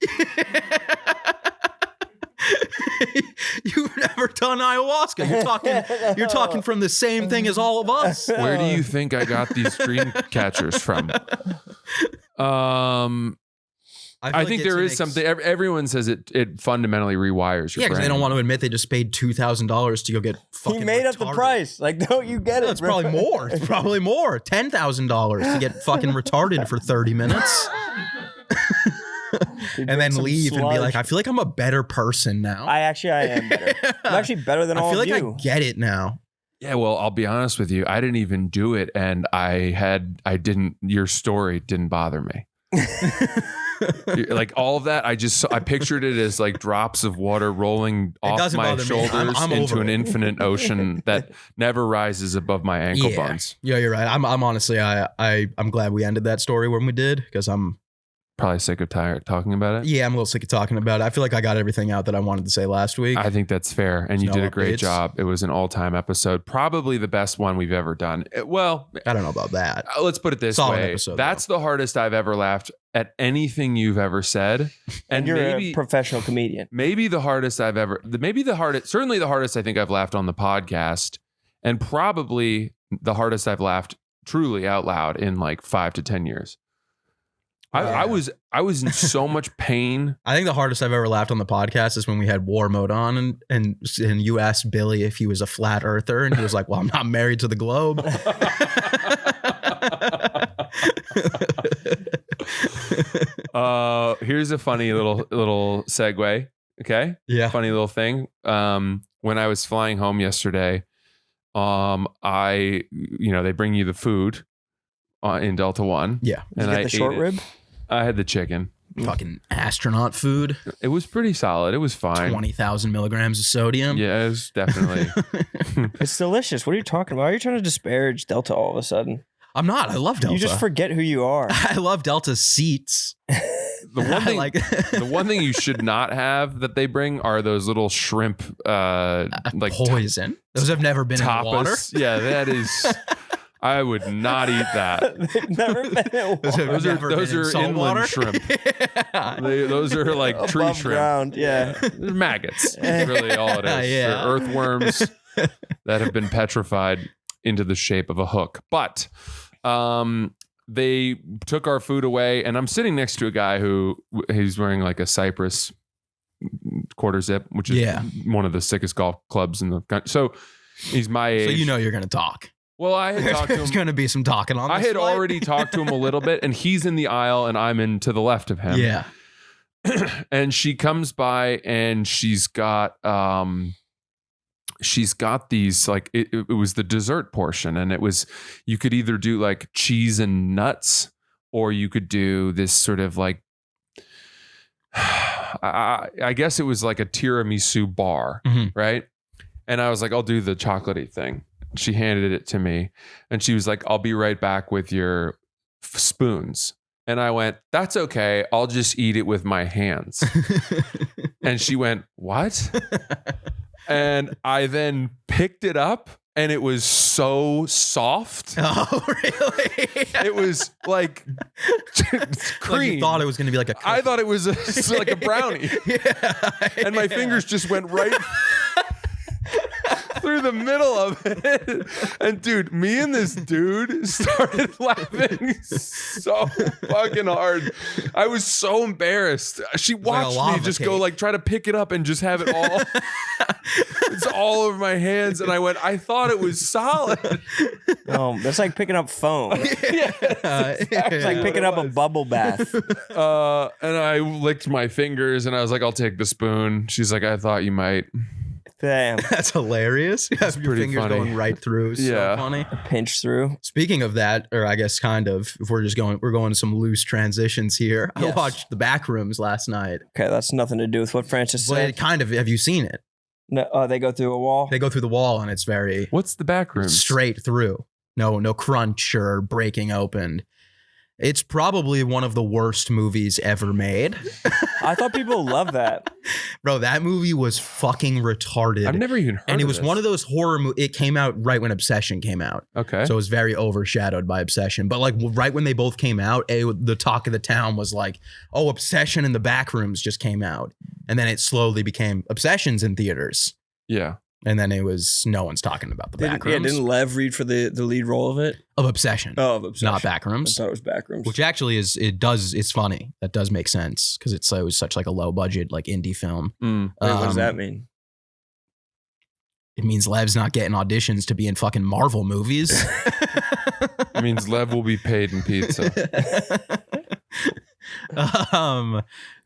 You've never done ayahuasca. You're talking from the same thing as all of us.
Where do you think I got these dream catchers from? I think there is something. Everyone says it fundamentally rewires your
Yeah, because
brain.
they don't want to admit they just paid $2,000 to go get fucking
He made up the
retarded.
price. Like, don't you get it?
It's
bro?
probably more. It's probably more. $10,000 to get fucking retarded for 30 minutes.
He
And
drank
then
some
leave and be
sludge.
like, I feel like I'm a better person now.
I am better. I'm actually better than all
I feel
of
like
you.
I get it now.
Yeah, well, I'll be honest with you. I didn't even do it, and your story didn't bother me. Like all of that, I pictured it as like drops of water rolling off
doesn't
my
bother me.
shoulders
I'm
into
over
an
it.
infinite ocean that never rises above my ankle bones.
Yeah, you're right. I'm honestly, I'm glad we ended that story when we did, because I'm
Probably sick of talking about it.
a little sick of talking about it. I feel like I got everything out that I wanted to say last week.
I think that's fair, and you
No
did a great
updates.
job. It was an all-time episode, probably the best one we've ever done. Well,
I don't know about that.
let's put it this
Solid
way:
episode,
that's the hardest I've ever laughed at anything you've ever said,
And you're a professional comedian.
certainly the hardest I think I've laughed on the podcast, and probably the hardest I've laughed truly out loud in like 5 to 10 years. I was in so much pain.
I think the hardest I've ever laughed on the podcast is when we had War Mode on and you asked Billy if he was a flat earther, and he was like, well, I'm not married to the globe.
Here's a funny little segue. Okay.
Yeah.
Funny little thing. When I was flying home yesterday, they bring you the food in Delta One.
Yeah.
Did you get the short rib?
I had the chicken.
Fucking astronaut food.
It was pretty solid. It was fine.
20,000 milligrams of sodium.
Yeah, it was definitely.
It's delicious. What are you talking about? Why are you trying to disparage Delta all of a sudden?
I'm not. I love Delta.
You just forget who you are.
I love Delta seats.
The one thing, the one thing you should not have that they bring are those little shrimp, like
poison. Those have never been in water.
tapas. Yeah, that is. I would not eat that.
They've never been in water.
Those are
salt
inland
water?
shrimp. Those are like tree
Above
shrimp.
ground, yeah.
They're maggots. That's really all it is.
Yeah.
They're earthworms that have been petrified into the shape of a hook. But they took our food away, and I'm sitting next to a guy he's wearing like a Cypress quarter zip, which is one of the sickest golf clubs in the country. So he's my age.
So you know you're going to talk.
Well, I had talked to
There's
him.
going to be some talking on this
I had
flight.
already talked to him a little bit, and he's in the aisle, and I'm in to the left of him.
Yeah.
And she comes by, and she's got these like it was the dessert portion, and it was you could either do like cheese and nuts, or you could do this sort of like I guess it was like a tiramisu bar,
Mhm.
right? And I was like, I'll do the chocolatey thing. She handed it to me, and she was like, I'll be right back with your spoons. And I went, that's okay. I'll just eat it with my hands. And she went, what? And I then picked it up, and it was so soft.
Oh, really?
It was like cream.
Like you thought it was going to be like a cookie.
I thought it was like a brownie. And my fingers just went right through the middle of it. And dude, me and this dude started laughing so fucking hard. I was so embarrassed. She
like a
watched me
lava
just
cake.
go like try to pick it up and just have it all. It's all over my hands. And I went, I thought it was solid.
That's like picking up foam. It's
It's
like picking up a bubble bath.
And I licked my fingers, and I was like, I'll take the spoon. She's like, I thought you might.
Damn.
That's hilarious. That's your
pretty
fingers
funny.
going right through. So
Yeah.
funny.
Pinch through.
Speaking of that, or I guess kind of, if we're going to some loose transitions here.
Yes.
I watched The Backrooms last night.
Okay, that's nothing to do with what Francis
But
said.
it kind of, have you seen it?
No, they go through a wall.
They go through the wall and it's very
What's the back room?
straight through. No crunch or breaking open. It's probably one of the worst movies ever made.
I thought people loved that.
Bro, that movie was fucking retarded.
I've never even heard
And it
of
was
this.
one of those horror movies. It came out right when Obsession came out.
Okay.
So it was very overshadowed by Obsession. But like right when they both came out, the talk of the town was like, oh, Obsession in the back rooms just came out. And then it slowly became Obsessions in theaters.
Yeah.
And then it was no one's talking about the back rooms
Didn't Lev read for the lead role of it?
of Obsession,
Oh, of Obsession.
not back
I
rooms.
thought it was Backrooms.
Which actually it's funny. That does make sense because it was such like a low budget like indie film.
Mm.
Wait, what does
Um,
that mean?
It means Lev's not getting auditions to be in fucking Marvel movies.
It means Lev will be paid in pizza.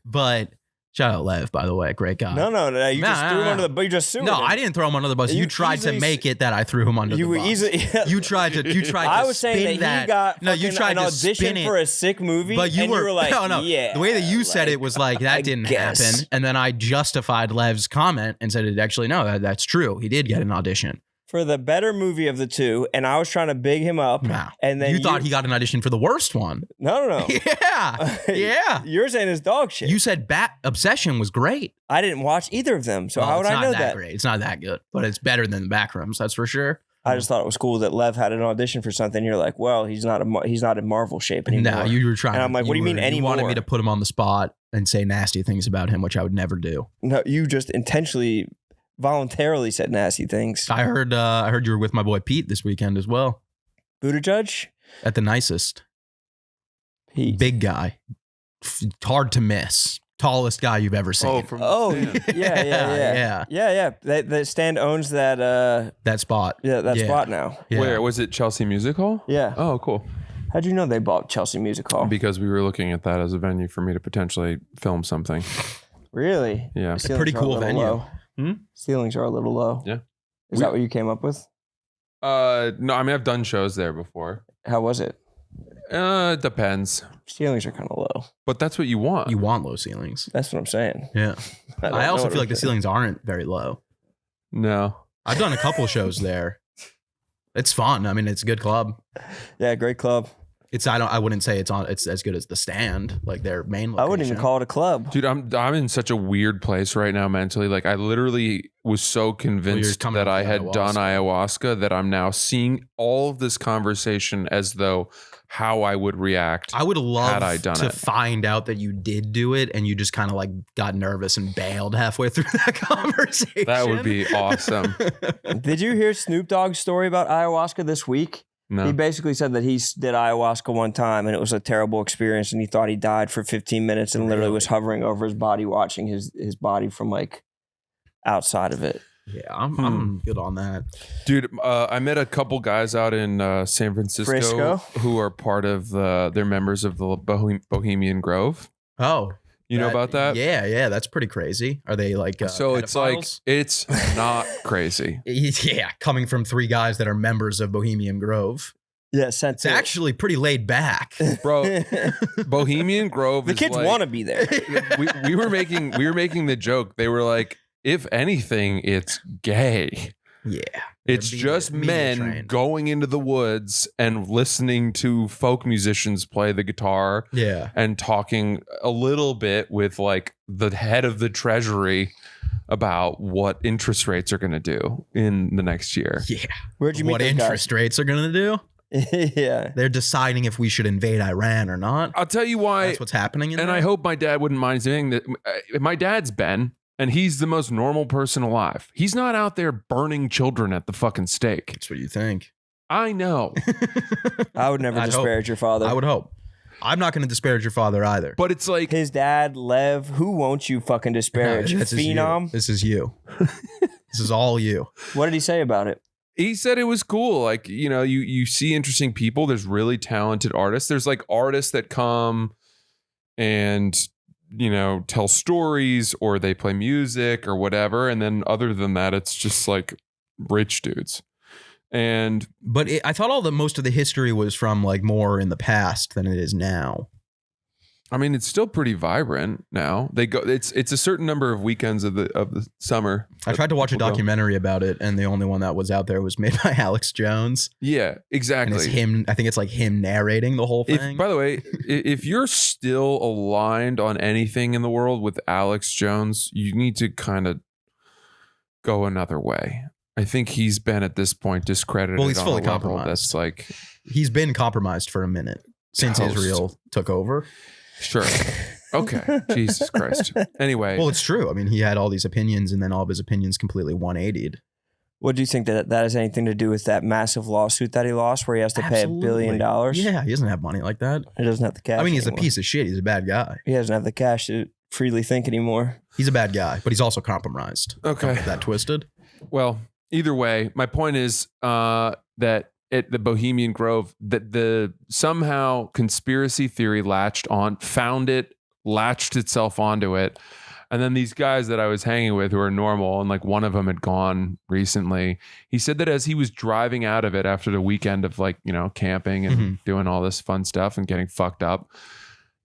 But shout out Lev, by the way, great guy.
No. You just
Nah,
threw him
nah,
under the bus. You just sued
No,
him.
I didn't throw him under the bus. You,
You
tried to
easily
make it that I threw him under
You
the
were
bus.
easily.
You tried to.
I
to
was saying
spin
that he got
No, you
fucking
tried
an
to
audition
spin it.
for a sick movie,
But you
and
were,
you were like,
no.
yeah.
The way that you said
like,
it was like that
I
didn't
guess.
happen, and then I justified Lev's comment and said it actually no, that's true. He did get an audition.
for the better movie of the two, and I was trying to big him up.
Wow.
And then
you thought he got an audition for the worst one.
No.
Yeah, yeah.
You're saying it's dog shit.
You said Obsession was great.
I didn't watch either of them, so
Well,
how would
it's
I
not
know
that
that?
great. It's not that good, but it's better than the Backrooms, that's for sure.
I just thought it was cool that Lev had an audition for something. You're like, well, he's not in Marvel shape anymore.
No, you were trying.
And I'm like, what do you mean
You
anymore?
wanted me to put him on the spot and say nasty things about him, which I would never do.
No, you just intentionally, voluntarily said nasty things.
I heard you were with my boy Pete this weekend as well
Buddha Judge?
at the nicest.
Pete.
Big guy, hard to miss, tallest guy you've ever seen.
Oh, from
Oh,
the stand.
yeah. That stand owns that
That spot.
spot now.
Yeah.
Where was it? Chelsea Music Hall?
Yeah.
Oh, cool.
How'd you know they bought Chelsea Music Hall?
Because we were looking at that as a venue for me to potentially film something.
Really?
Yeah.
The ceilings
Pretty
are a
cool
little
venue.
low.
Hmm?
Ceilings are a little low.
Yeah.
Is that what you came up with?
No, I mean I've done shows there before.
How was it?
It depends,
Ceilings are kind of low.
but that's what you want.
You want low ceilings.
That's what I'm saying.
Yeah.
don't
I
know
also
what
feel
I'm
like the
saying.
ceilings aren't very low.
No.
I've done a couple shows there. It's fun. I mean, it's a good club.
Yeah, great club.
I wouldn't say it's as good as the Stand, like their main location.
I wouldn't even call it a club.
Dude, I'm in such a weird place right now mentally. Like I literally was so convinced
coming
that
with
I had done ayahuasca that I'm now seeing all of this conversation as though how I would react.
I would love
had I done
to
it.
find out that you did do it and you just kind of like got nervous and bailed halfway through that conversation.
That would be awesome.
Did you hear Snoop Dogg's story about ayahuasca this week? He
No.
basically said that he did ayahuasca one time and it was a terrible experience and he thought he died for 15 minutes and literally was hovering over his body, watching his body from like outside of it.
Yeah, I'm good on that.
Dude, I met a couple guys out in San Francisco
Frisco?
who are part of they're members of the Bohemian Grove.
Oh,
You know about that?
Yeah, that's pretty crazy. Are they like
So it's like,
pedophiles?
it's not crazy.
Yeah, coming from three guys that are members of Bohemian Grove.
Yeah, sent
It's actually pretty laid back.
Bro, Bohemian Grove
the
is
kids
like,
want to be there.
we were making the joke. They were like, if anything, it's gay.
Yeah.
It's
They're
just
media
men
trained.
going into the woods and listening to folk musicians play the guitar
Yeah.
and talking a little bit with like the head of the treasury about what interest rates are going to do in the next year.
Yeah.
Where'd you meet
What
those
interest rates are going to do?
guys? Yeah.
They're deciding if we should invade Iran or not.
I'll tell you why.
That's what's happening in
And
there.
I hope my dad wouldn't mind saying that. My dad's Ben, and he's the most normal person alive. He's not out there burning children at the fucking stake.
That's what you think.
I know,
I would never
I'd
disparage your father.
I would hope. I'm not going to disparage your father either.
but it's like
His dad, Lev, who won't you fucking disparage?
This is you.
Phenom.
This is you. This is all you.
What did he say about it?
he said, it was cool. Like, you know, you see interesting people. There's really talented artists. There's like artists that come and, you know, tell stories or they play music or whatever. And then other than that, it's just like rich dudes. And
But I thought most of the history was from like more in the past than it is now.
I mean, it's still pretty vibrant now. They go. It's a certain number of weekends of the summer.
I tried to watch a
people go.
documentary about it, and the only one that was out there was made by Alex Jones.
Yeah,
And
exactly.
it's him. I think it's like him narrating the whole thing.
By the way, if you're still aligned on anything in the world with Alex Jones, you need to kind of go another way. I think he's been at this point discredited.
Well, he's
on
fully
a level
compromised.
That's like,
He's been compromised for a minute since
Toast.
Israel took over.
sure. Okay. Jesus Christ. Anyway.
Well, it's true. I mean, he had all these opinions, and then all of his opinions completely 180'd.
What do you think that has anything to do with that massive lawsuit that he lost where he has to pay $1 billion?
Yeah, he doesn't have money like that.
He doesn't have the cash.
I mean, he's
anymore.
a piece of shit. He's a bad guy.
He doesn't have the cash to freely think anymore.
He's a bad guy, but he's also compromised.
Okay.
Don't get that twisted.
Well, either way, my point is that at the Bohemian Grove, that the somehow conspiracy theory latched itself onto it. And then these guys that I was hanging with who are normal, and like one of them had gone recently, he said that as he was driving out of it after the weekend of like, camping and doing all this fun stuff and getting fucked up,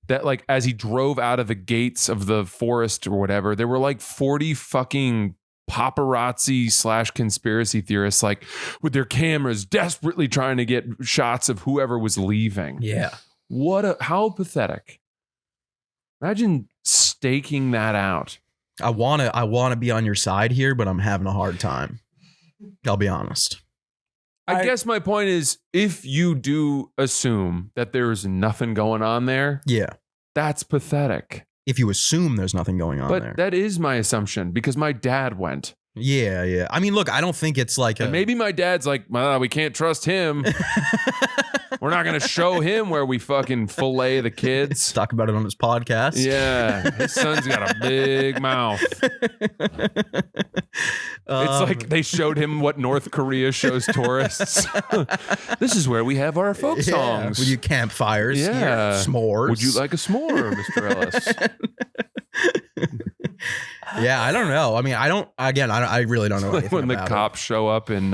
that like as he drove out of the gates of the forest or whatever, there were like 40 fucking paparazzi / conspiracy theorists, like with their cameras desperately trying to get shots of whoever was leaving.
Yeah.
How pathetic. Imagine staking that out.
I wanna be on your side here, but I'm having a hard time. I'll be honest.
I guess my point is, if you do assume that there's nothing going on there,
Yeah.
that's pathetic.
If you assume there's nothing going on
But
there.
that is my assumption because my dad went.
Yeah. I mean, look, I don't think it's like
And maybe my dad's like, well, we can't trust him. We're not going to show him where we fucking fillet the kids.
talk about it on his podcast.
Yeah. His son's got a big mouth. It's like they showed him what North Korea shows tourists. This is where we have our folk songs.
We do campfires.
Yeah.
Here, s'mores.
Would you like a s'more, Mr. Ellis?
Yeah, I don't know. I mean, I really don't know anything
When the
about
cops show up in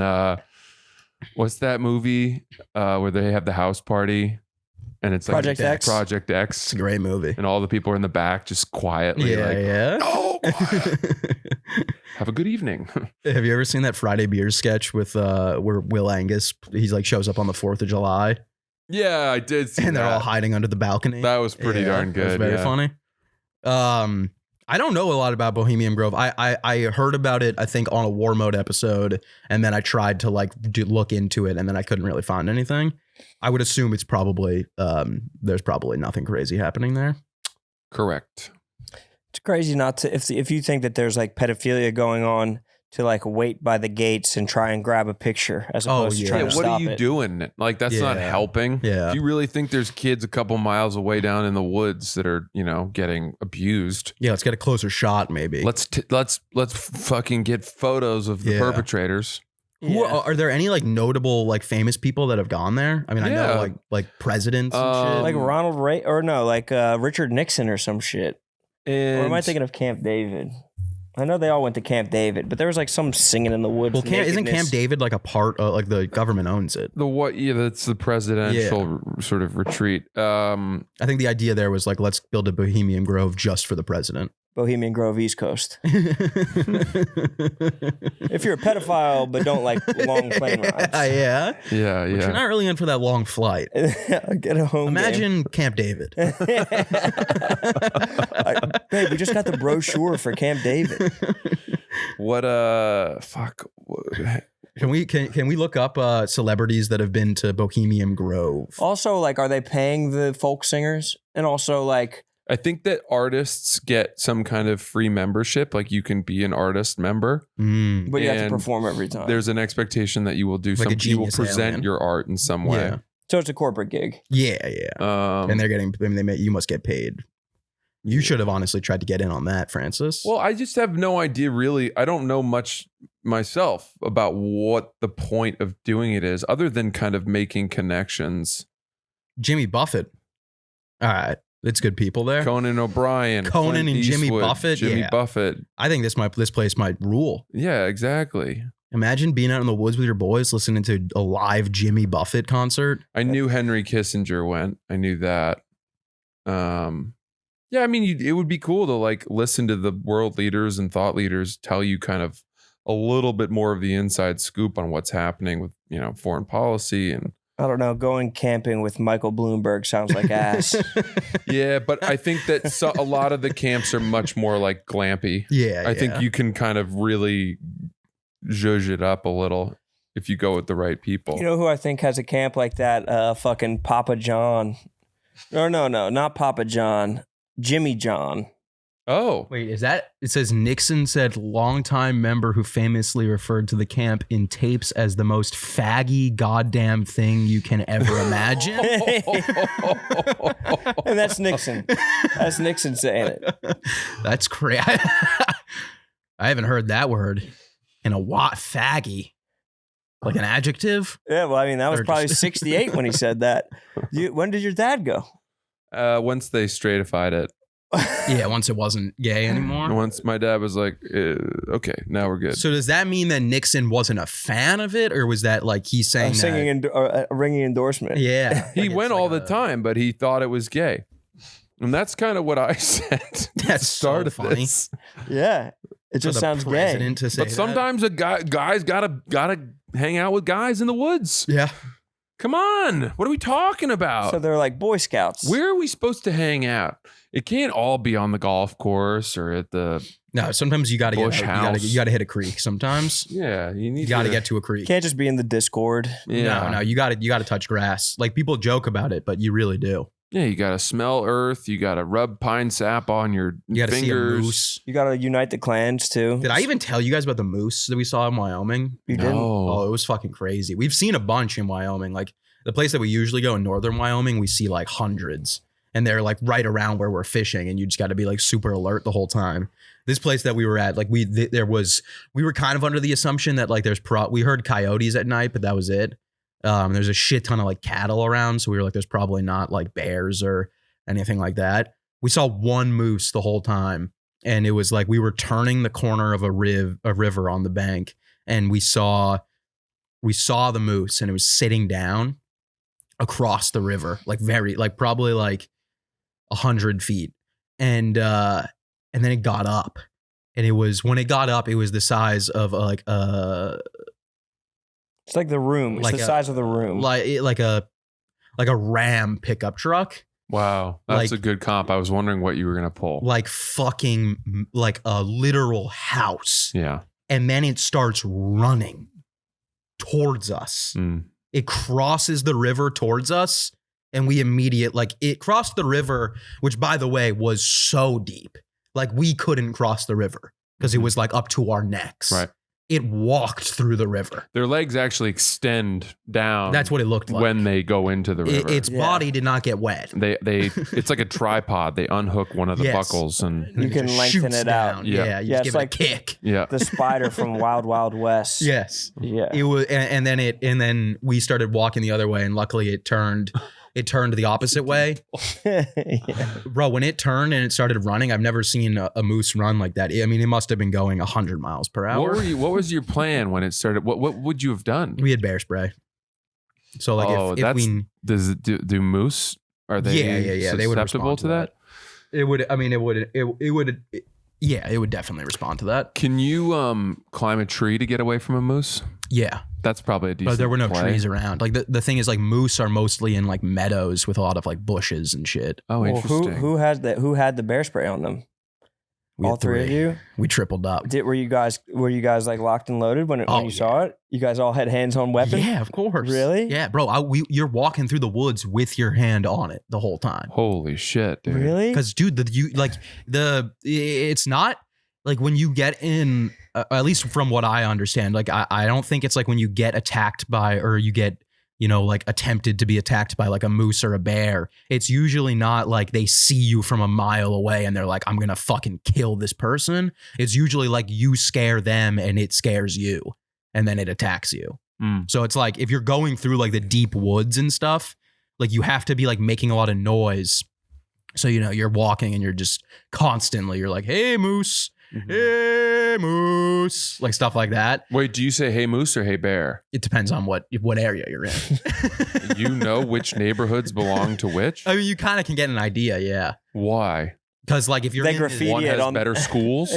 what's that movie where they have the house party and it's like
Project X?
Project
It's
X,
a great movie.
and all the people are in the back just quietly
Yeah.
no, quiet. Have a good evening.
Have you ever seen that Friday Beers sketch with where Will Angus he's like shows up on the 4th of July
Yeah, I did see
and they're all
that.
hiding under the balcony?
That was pretty darn good.
It was very
yeah.
funny. I don't know a lot about Bohemian Grove. I heard about it, I think, on a War Mode episode, and then I tried to look into it, and then I couldn't really find anything. I would assume it's probably there's probably nothing crazy happening there.
Correct.
It's crazy not to if you think that there's like pedophilia going on to like wait by the gates and try and grab a picture as opposed to
yeah.
trying
Yeah,
to
what
stop
are you
it.
doing? Like that's not
Yeah.
helping.
Yeah.
If you really think there's kids a couple miles away down in the woods that are, getting abused,
Yeah, let's get a closer shot, maybe.
let's fucking get photos of the
Yeah.
perpetrators.
Who are there any like notable like famous people that have gone there? I mean, I
Yeah.
know like presidents and shit.
Like Ronald Ray or no, like Richard Nixon or some shit.
And
Or am I thinking of Camp David? I know they all went to Camp David, but there was like some singing in the woods.
Well, isn't
nakedness.
Camp David like a part of like the government owns it?
that's the presidential sort of retreat.
I think the idea there was like, let's build a Bohemian Grove just for the president.
Bohemian Grove, East Coast.
If
If you're a pedophile but don't like long plane rides,
yeah.
Yeah,
But you're
yeah.
not really in for that long flight.
get a home.
Imagine Camp David.
Babe, we just got the brochure for Camp David.
What fuck.
Can we look up celebrities that have been to Bohemian Grove?
Also, like, are they paying the folk singers? And also, like,
I think that artists get some kind of free membership, like you can be an artist member.
Mm.
but you have to
And
perform every time.
There's an expectation that you will do
Like a
something. You will
genius
present
alien.
your art in some way.
Yeah.
So it's a corporate gig.
Yeah. And they're getting. I mean, you must get paid. You should have honestly tried to get in on that, Francis.
Well, I just have no idea really. I don't know much myself about what the point of doing it is, other than kind of making connections.
Jimmy Buffett. All right. It's good people there.
Conan O'Brien,
Conan
Clint
and Jimmy
Eastwood,
Buffett?
Jimmy
Yeah.
Buffett.
I think this place might rule.
Yeah, exactly.
Imagine being out in the woods with your boys listening to a live Jimmy Buffett concert.
I knew Henry Kissinger went. I knew that. Yeah, I mean, it would be cool to like listen to the world leaders and thought leaders tell you kind of a little bit more of the inside scoop on what's happening with, foreign policy and.
I don't know. Going camping with Michael Bloomberg sounds like ass.
Yeah, but I think that a lot of the camps are much more like glampy.
Yeah,
I think you can kind of really zhuzh it up a little if you go with the right people.
You know who I think has a camp like that? Fucking Papa John. No, not Papa John. Jimmy John.
Oh.
Wait, is that? It says Nixon said longtime member who famously referred to the camp in tapes as the most faggy goddamn thing you can ever imagine.
And that's Nixon. That's Nixon saying it.
That's crazy. I haven't heard that word in a while. Faggy. Like an adjective?
Yeah, well, I mean, that was
Or
probably
just-
68 when he said that. When did your dad go?
Once they straightified it.
Yeah, once it wasn't gay anymore.
Once my dad was like, okay, now we're good.
So does that mean that Nixon wasn't a fan of it, or was that like he's saying
Singing
that?
a ringing endorsement.
Yeah,
He
like
went
it's
all
like
the time, but he thought it was gay. And that's kind of what I said.
That's so funny.
This.
Yeah. It
For
just
the
sounds gay.
president to say
But
that.
sometimes a guys gotta hang out with guys in the woods.
Yeah.
Come on. What are we talking about?
So they're like Boy Scouts.
Where are we supposed to hang out? It can't all be on the golf course or at the
No, sometimes you got to
Bush
get
house.
you got to hit a creek. Sometimes
yeah. You need
you got to get to a creek.
Can't just be in the Discord.
yeah.
No, you got to touch grass. Like people joke about it, but you really do.
Yeah, you gotta smell earth. You gotta rub pine sap on your
You got to see a
fingers.
moose.
You got to unite the clans too.
Did I even tell you guys about the moose that we saw in Wyoming?
You didn't?
Oh, it was fucking crazy. We've seen a bunch in Wyoming. Like the place that we usually go in northern Wyoming, we see like hundreds. And they're like right around where we're fishing, and you just got to be like super alert the whole time. This place that we were at, like we were kind of under the assumption that like we heard coyotes at night, but that was it. There's a shit ton of like cattle around, so we were like, there's probably not like bears or anything like that. We saw one moose the whole time, and it was like we were turning the corner of a river on the bank, and we saw the moose, and it was sitting down across the river, like probably like 100 feet, and then it got up, and when it got up, it was the size of
It's like the room. It's
Like
the
a-
size of the room.
like a Ram pickup truck,
Wow, that's
Like-
a good comp. I was wondering what you were gonna pull.
like fucking like a literal house,
Yeah.
and then it starts running towards us.
Mm.
It crosses the river towards us, and it crossed the river, which by the way was so deep, like we couldn't cross the river because it
Mhm.
was like up to our necks.
Right.
It walked through the river.
Their legs actually extend down.
That's what it looked like.
when they go into the river.
Its
Yeah.
body did not get wet.
they it's like a tripod. They unhook one of the
Yes.
buckles and
And
You
it
can
just
lengthen
shoots
it out.
down.
Yeah.
Yeah, you
Yeah,
just
it's
give
like-
it a kick.
yeah.
The spider from Wild Wild West.
Yes.
Yeah.
It was, and then we started walking the other way, and luckily it turned the opposite way.
Yeah.
Bro, when it turned and it started running, I've never seen a moose run like that. I mean, it must have been going 100 miles per hour.
What was your plan when it started? What would you have done?
We had bear spray. So like if
that's
we
does it do moose? Are they
yeah, they would
susceptible
respond
to that?
it would definitely respond to that.
Can you climb a tree to get away from a moose?
Yeah.
That's probably a decent
But there were no
play.
trees around. Like the thing is like moose are mostly in like meadows with a lot of like bushes and shit.
Oh,
Well,
interesting.
who had the bear spray on them?
We
All
had
three of you?
We tripled up.
Were you guys like locked and loaded when
Oh,
you
yeah.
saw it? You guys all had hands on weapons?
Yeah, of course.
Really?
Yeah, bro. You're walking through the woods with your hand on it the whole time.
Holy shit, dude.
Really?
Because, dude, it's not like when you get in. At least from what I understand, like I don't think it's like when you get attacked by or you get like attempted to be attacked by like a moose or a bear. It's usually not like they see you from a mile away and they're like, I'm gonna fucking kill this person. It's usually like you scare them and it scares you, and then it attacks you.
Mm.
So it's like if you're going through like the deep woods and stuff, like you have to be like making a lot of noise. So you're walking and you're just constantly you're like, hey moose,
Mhm.
hey moose, like stuff like that.
Wait, do you say hey moose or hey bear?
It depends on what area you're in.
You know which neighborhoods belong to which?
I mean, you kind of can get an idea, yeah.
Why?
Because like if you're
They
in
graffiti
One
it
has
on
better schools.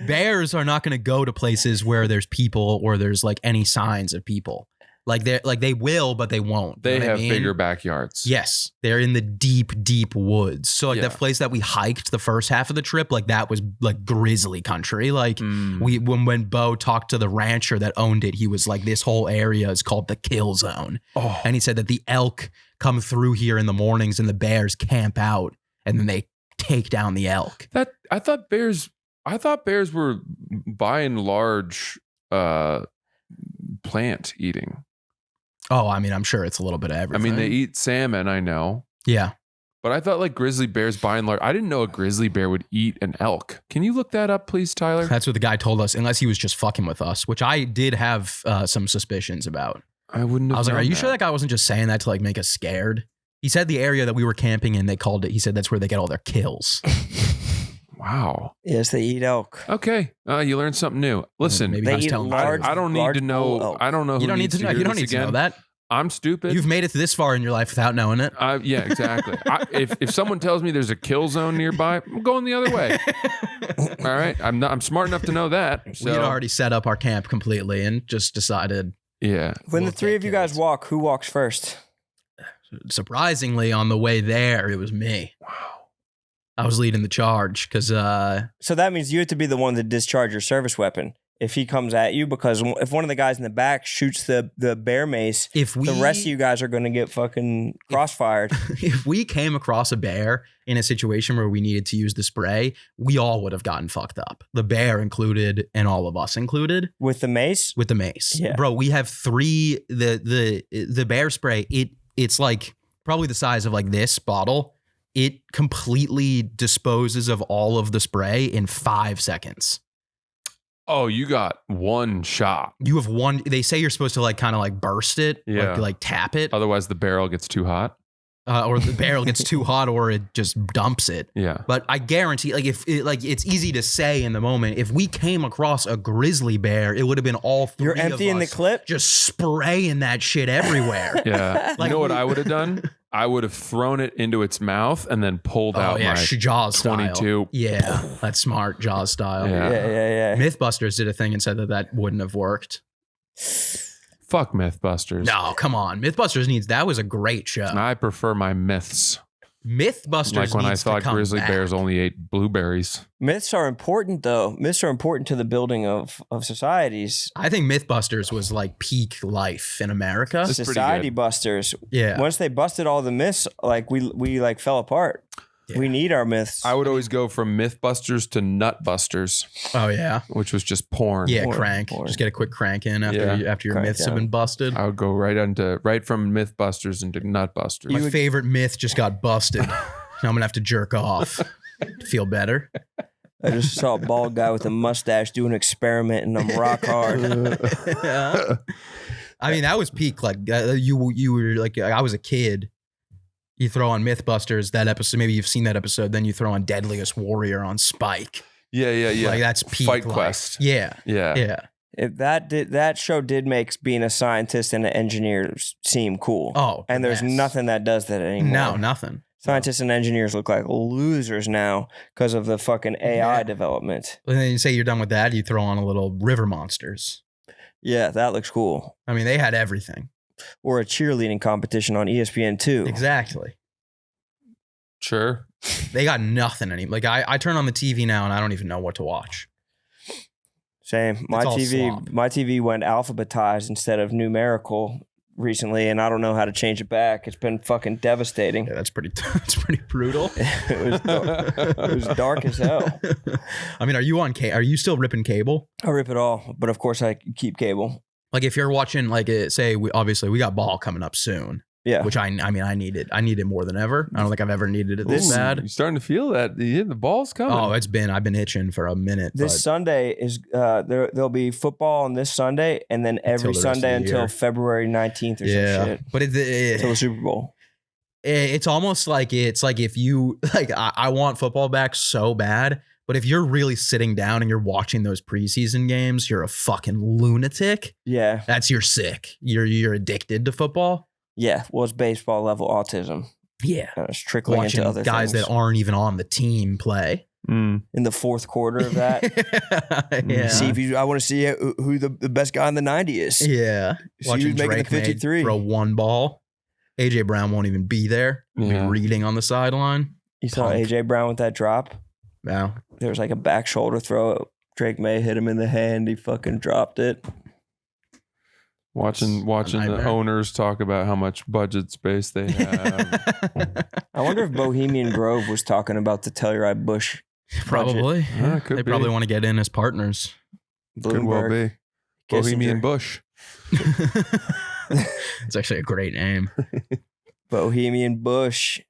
bears are not going to go to places where there's people or there's like any signs of people. Like they will, but they won't.
They
You know what I
have
mean?
bigger backyards.
Yes, they're in the deep, deep woods. So like
Yeah.
the place that we hiked the first half of the trip, like that was like grizzly country. Like
Mm.
when Bo talked to the rancher that owned it, he was like, this whole area is called the kill zone.
Oh,
And he said that the elk come through here in the mornings and the bears camp out and then they take down the elk.
that I thought bears were by and large plant eating.
Oh, I mean, I'm sure it's a little bit of
I
everything.
mean, they eat salmon, I know.
Yeah.
But I thought like grizzly bears by and large, I didn't know a grizzly bear would eat an elk. Can you look that up, please, Tyler?
That's what the guy told us, unless he was just fucking with us, which I did have some suspicions about.
I wouldn't have
I was like,
known
are you
that.
sure that guy wasn't just saying that to like make us scared? He said the area that we were camping in, they called it, he said that's where they get all their kills.
Wow.
Yes, they eat elk.
Okay. You learned something new. Listen,
Maybe
They
he was
eat
telling the
large-
truth.
I don't need
large
to know.
bull elk.
I don't know who
You don't need
needs
to know.
hear
You don't
this
need to
again.
know that.
I'm stupid.
You've made it this far in your life without knowing it.
Yeah, exactly. If someone tells me there's a kill zone nearby, I'm going the other way. All right. I'm smart enough to know that. So
We had already set up our camp completely and just decided,
yeah.
When
We'll
the three
get
of you guys
killed.
walk, who walks first?
surprisingly, on the way there, it was me.
Wow.
I was leading the charge because
So that means you have to be the one to discharge your service weapon if he comes at you, because if one of the guys in the back shoots the bear mace,
if we
the rest of you guys are going to get fucking crossfired.
if we came across a bear in a situation where we needed to use the spray, we all would have gotten fucked up. The bear included and all of us included
With the mace?
with the mace.
Yeah.
Bro, we have three the bear spray, it's like probably the size of like this bottle. It completely disposes of all of the spray in 5 seconds.
Oh, you got one shot.
You have one. They say you're supposed to like kind of like burst it,
Yeah.
like tap it,
Otherwise, the barrel gets too hot.
or the barrel gets too hot, or it just dumps it.
Yeah.
But I guarantee, like if it, like it's easy to say in the moment. If we came across a grizzly bear, it would have been all three.
You're emptying
of
the
us
clip?
just spraying that shit everywhere.
Yeah.
Like
you know what
we-
I would have done? I would have thrown it into its mouth and then pulled
Oh
out
yeah,
my
Jaws
22.
style. Yeah, that's smart, Jaws style.
Yeah.
Yeah.
Mythbusters did a thing and said that wouldn't have worked.
Fuck Mythbusters.
No, come on, Mythbusters that was a great show.
I prefer my myths.
Mythbusters
Like when I
needs to
thought
come
grizzly
back.
bears only ate blueberries.
Myths are important, though. Myths are important to the building of societies.
I think Mythbusters was like peak life in America.
That's pretty
Society
good.
busters.
Yeah.
Once they busted all the myths, like we like fell apart.
Yeah.
We need our myths.
I would always go from Mythbusters to Nutbusters,
Oh yeah.
which was just porn.
Yeah,
Porn,
crank.
porn.
Just get a quick crank in after
Yeah.
after your
Crank
myths have
out.
been busted.
I would go right from Mythbusters into Nutbusters.
My
would-
favorite myth just got busted. Now I'm gonna have to jerk off to feel better.
I just saw a bald guy with a mustache do an experiment, and I'm rock hard.
I mean, that was peak. Like you were like, I was a kid. You throw on Mythbusters that episode. Maybe you've seen that episode. Then you throw on Deadliest Warrior on Spike.
Yeah.
Like that's peak.
Fight
life.
Quest.
Yeah.
Yeah.
Yeah.
If that show did make being a scientist and an engineer seem cool.
Oh,
and there's
yes.
nothing that does that anymore.
No, nothing.
Scientists and engineers look like losers now because of the fucking AI
Yeah.
development.
And then you say you're done with that. You throw on a little River Monsters.
Yeah, that looks cool.
I mean, they had everything.
Or a cheerleading competition on ESPN2.
Exactly.
Sure.
They got nothing anymore. Like I turn on the TV now and I don't even know what to watch.
Same. My
It's all
TV,
slop.
my TV went alphabetized instead of numerical recently, and I don't know how to change it back. It's been fucking devastating.
Yeah, that's pretty. That's pretty brutal.
It was dark as hell.
I mean, are you on? Are you still ripping cable?
I rip it all, but of course I keep cable.
Like if you're watching, like say, we got ball coming up soon,
Yeah.
which I mean, I need it. I need it more than ever. I don't think I've ever needed it this
Ooh.
bad.
You're starting to feel that. The ball's coming.
Oh, I've been itching for a minute.
This
but
Sunday is there'll be football on this Sunday, and then every
the rest of
Sunday
the
until
year.
February 19th or some
yeah,
shit.
but
Until the Super Bowl.
it's almost like it's like if you like I want football back so bad, but if you're really sitting down and you're watching those preseason games, you're a fucking lunatic.
Yeah.
You're sick. You're addicted to football.
Yeah. Well, it's baseball level autism.
Yeah.
Kind of trickling
Watching
into other
guys
things.
that aren't even on the team play.
In the fourth quarter of that.
Yeah.
I want to see who the best guy in the 90 is.
Yeah.
See
Watching
who's making
Drake
the 53.
May throw one ball. AJ Brown won't even be there. He'll
Yeah.
be reading on the sideline.
You saw
Punk.
AJ Brown with that drop?
Wow.
There was like a back shoulder throw. Drake May hit him in the hand. He fucking dropped it.
Watching the
nightmare.
owners talk about how much budget space they have.
I wonder if Bohemian Grove was talking about the Telluride Bush.
Probably.
Yeah, could
They
be.
probably want to get in as partners.
Could well
Bloomberg,
be. Bohemian
Kissinger.
Bush.
It's actually a great name.
Bohemian Bush.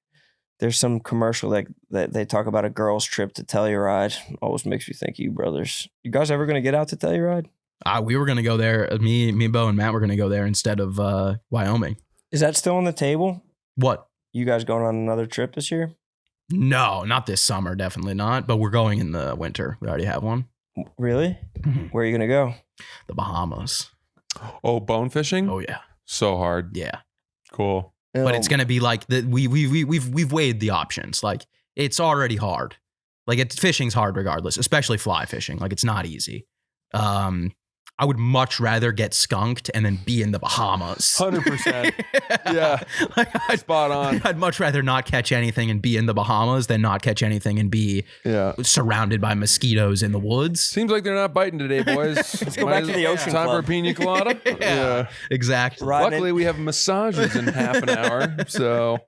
There's some commercial that they talk about a girl's trip to Telluride. Always makes me think of you brothers. You guys ever gonna get out to Telluride?
We were going to go there. Me, Bo, and Matt were going to go there instead of Wyoming.
Is that still on the table?
What?
You guys going on another trip this year?
No, not this summer. Definitely not. But we're going in the winter. We already have one.
Really?
Mhm.
Where are you gonna go?
The Bahamas.
Oh, bone fishing?
Oh yeah,
So hard.
yeah.
Cool.
But it's gonna be like we've weighed the options. Like it's already hard. Like fishing's hard regardless, especially fly fishing. Like it's not easy. I would much rather get skunked and then be in the Bahamas.
100%. Yeah.
Like
Spot on.
I'd much rather not catch anything and be in the Bahamas than not catch anything and be
Yeah.
surrounded by mosquitoes in the woods.
Seems like they're not biting today, boys.
Let's go back to the ocean
Time
club.
for a pina colada? Yeah.
Exactly.
Right.
Luckily, we have massages in half an hour. So,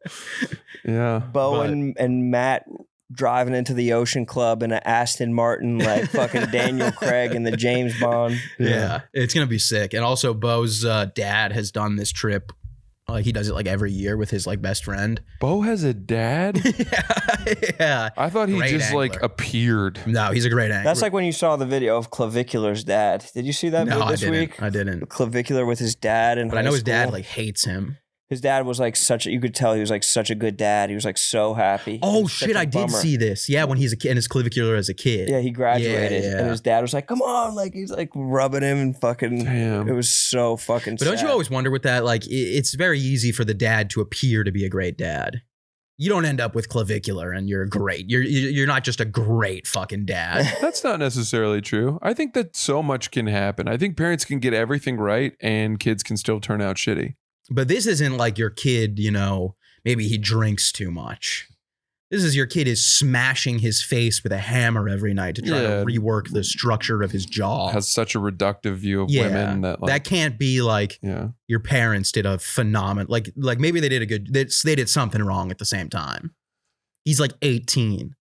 yeah.
Bo
but-
and Matt driving into the Ocean Club in an Aston Martin, like fucking Daniel Craig in the James Bond.
Yeah, it's gonna be sick. And also, Bo's dad has done this trip. Like he does it like every year with his like best friend.
Bo has a dad?
Yeah.
I thought he
Great
just like
angler.
appeared.
No, he's a great angler.
That's like when you saw the video of Clavicular's dad. Did you see that
no,
video
I
this
didn't.
week?
I didn't.
Clavicular with his dad and
But I know his dad like hates him.
his dad was like you could tell he was like such a good dad. He was like so happy. It
Oh
was such
shit!
a
I did
bummer.
see this. Yeah, when he's a kid and his clavicular as a kid.
Yeah, he graduated
Yeah.
and his dad was like, "Come on!" Like he's like rubbing him and fucking.
Damn.
It was so fucking.
But don't you
sad.
always wonder with that? Like, it's very easy for the dad to appear to be a great dad. You don't end up with clavicular and you're great. You're not just a great fucking dad.
That's not necessarily true. I think that so much can happen. I think parents can get everything right and kids can still turn out shitty.
But this isn't like your kid, you know, maybe he drinks too much. This is your kid is smashing his face with a hammer every night to try
Yeah.
to rework the structure of his jaw.
Has such a reductive view of
Yeah.
women that like
That can't be like
yeah.
your parents did a phenomenal, like maybe they did a good, they did something wrong at the same time. He's like 18.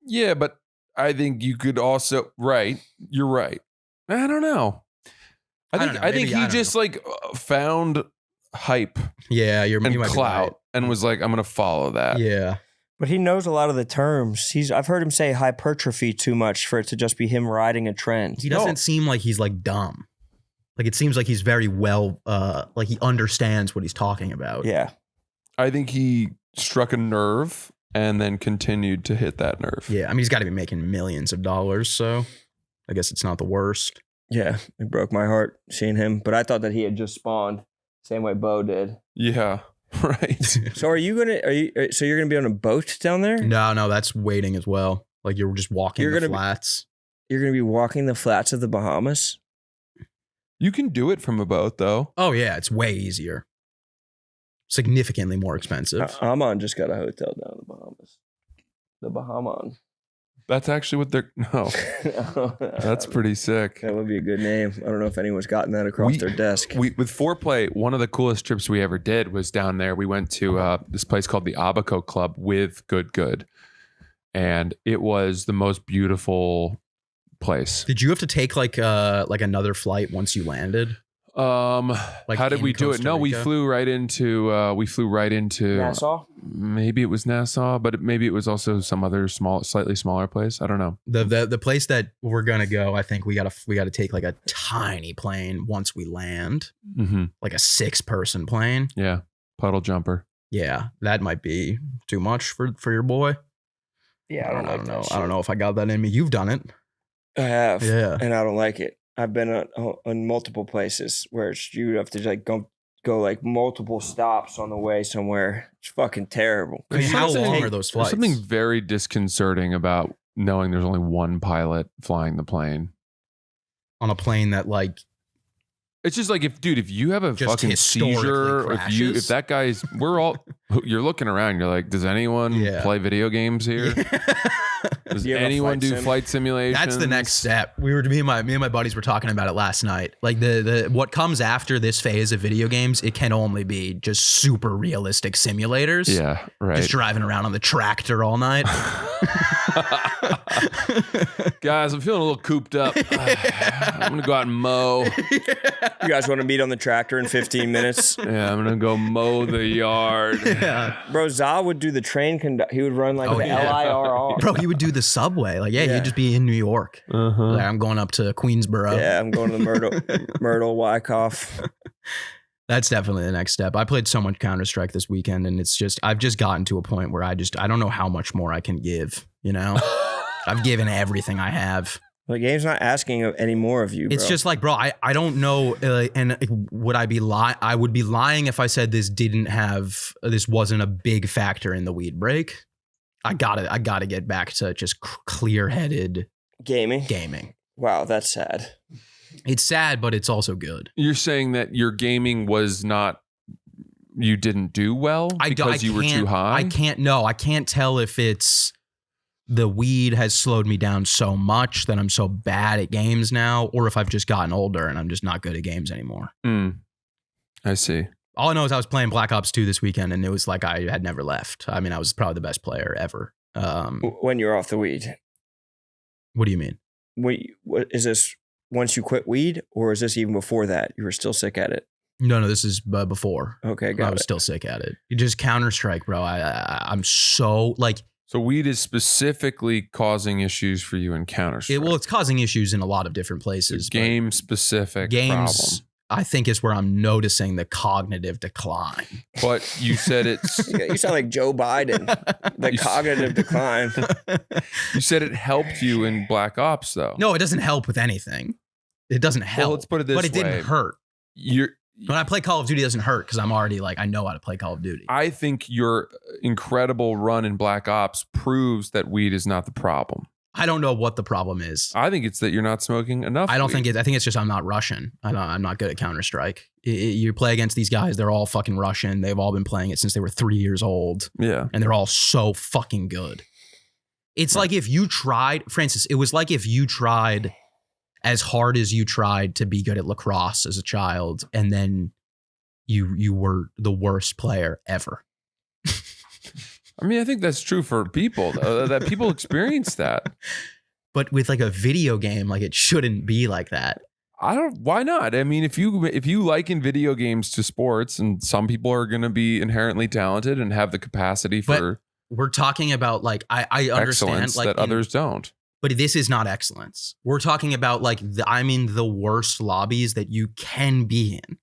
Yeah, but I think you could also you're right. I don't know.
I don't know.
I think
Maybe- I
he
don't
just like found hype
Yeah, you
and
might be
clout
right.
and was like, I'm gonna follow that.
Yeah.
But he knows a lot of the terms. I've heard him say hypertrophy too much for it to just be him riding a trend.
He doesn't seem like he's like dumb. Like it seems like he's very well, like he understands what he's talking about.
Yeah.
I think he struck a nerve and then continued to hit that nerve.
Yeah. I mean, he's got to be making millions of dollars. So I guess it's not the worst.
Yeah. It broke my heart seeing him. But I thought that he had just spawned, same way Bo did.
Yeah. Right.
So you're gonna be on a boat down there?
No, that's waiting as well. Like you're just walking
You're
the
gonna be-
flats.
You're gonna be walking the flats of the Bahamas?
You can do it from a boat though.
Oh yeah, it's way easier. Significantly more expensive.
Amon just got a hotel down in the Bahamas. The Bahamon.
That's actually what they're no. That's pretty sick.
That would be a good name. I don't know if anyone's gotten that across their desk.
With Foreplay, one of the coolest trips we ever did was down there. We went to this place called the Abaco Club with Good. And it was the most beautiful place.
Did you have to take like another flight once you landed? Like
how did
in
we do it?
Costa
No, we
Rica?
flew right into
Nassau?
maybe it was Nassau, but maybe it was also some other slightly smaller place. I don't know.
The place that we're gonna go, I think we gotta take like a tiny plane once we land,
Mm-hmm.
like a 6-person plane.
Yeah, puddle jumper.
Yeah, that might be too much for your boy.
Yeah,
I don't know. I don't know if I got that in me. You've done it.
I have.
Yeah.
And I don't like it. I've been on multiple places where you have to like go go like multiple stops on the way somewhere. It's fucking terrible.
I mean, how long are those
There's
flights?
something very disconcerting about knowing there's only one pilot flying the plane.
On a plane that like
It's just like if you have a
Just
fucking
historically
seizure, or
crashes.
if that guy's, you're looking around, you're like, does anyone
Yeah.
play video games here? Does
You have a
anyone
flight
do
sim?
flight simulations?
That's the next step. Me and my buddies were talking about it last night. Like the what comes after this phase of video games, it can only be just super realistic simulators.
Yeah, right.
Just driving around on the tractor all night.
Guys, I'm feeling a little cooped up. I'm gonna go out and mow.
You guys want to meet on the tractor in 15 minutes?
Yeah, I'm gonna go mow the yard.
Yeah.
Bro, Za would do the train conduct. He would run like the
yeah.
LIRR.
Bro, he would do the subway. Like,
Yeah.
he'd just be in New York.
Uh-huh.
Like, I'm going up to Queensboro.
Yeah, I'm going to the Myrtle Wyckoff.
That's definitely the next step. I played so much Counter-Strike this weekend, and it's just I've just gotten to a point where I don't know how much more I can give, you know? I've given everything I have.
The game's not asking any more of you, bro.
It's just like, bro, I don't know, and would I be lying? I would be lying if I said this wasn't a big factor in the weed break. I gotta get back to just clear-headed
gaming. Wow, that's sad.
It's sad, but it's also good.
You're saying that your gaming was not, you didn't do well because you were too high?
I can't tell if it's the weed has slowed me down so much that I'm so bad at games now, or if I've just gotten older and I'm just not good at games anymore.
I see.
All I know is I was playing Black Ops 2 this weekend, and it was like I had never left. I mean, I was probably the best player ever.
When you're off the weed.
What do you mean?
What is this once you quit weed, or is this even before that? You were still sick at it?
No, this is before.
Okay,
I
got
was
it.
still sick at it. Just Counter-Strike, bro. I'm so like
So weed is specifically causing issues for you in Counter-Strike.
it's causing issues in a lot of different places. but
Game specific
games,
problem.
I think, is where I'm noticing the cognitive decline.
But you said it's
You sound like Joe Biden. The
You-
cognitive decline.
you said it helped you in Black Ops though.
No, it doesn't help with anything. It doesn't help.
Well, let's put it this
but it
way.
didn't hurt.
You're
When I play Call of Duty, it doesn't hurt because I'm already like I know how to play Call of Duty.
I think your incredible run in Black Ops proves that weed is not the problem.
I don't know what the problem is.
I think it's that you're not smoking enough.
I don't
weed.
think I think it's just I'm not Russian. I'm not good at Counter-Strike. You play against these guys, they're all fucking Russian. They've all been playing it since they were 3 years old,
Yeah.
and they're all so fucking good. It's like if you tried, Francis, it was like if you tried as hard as you tried to be good at lacrosse as a child, and then you were the worst player ever.
I mean, I think that's true for people though, that people experience that.
But with like a video game, like it shouldn't be like that.
Why not? I mean, if you liken video games to sports, and some people are going to be inherently talented and have the capacity for
We're talking about like I understand
excellence
like
that others don't.
but this is not excellence. We're talking about like I'm in the worst lobbies that you can be in,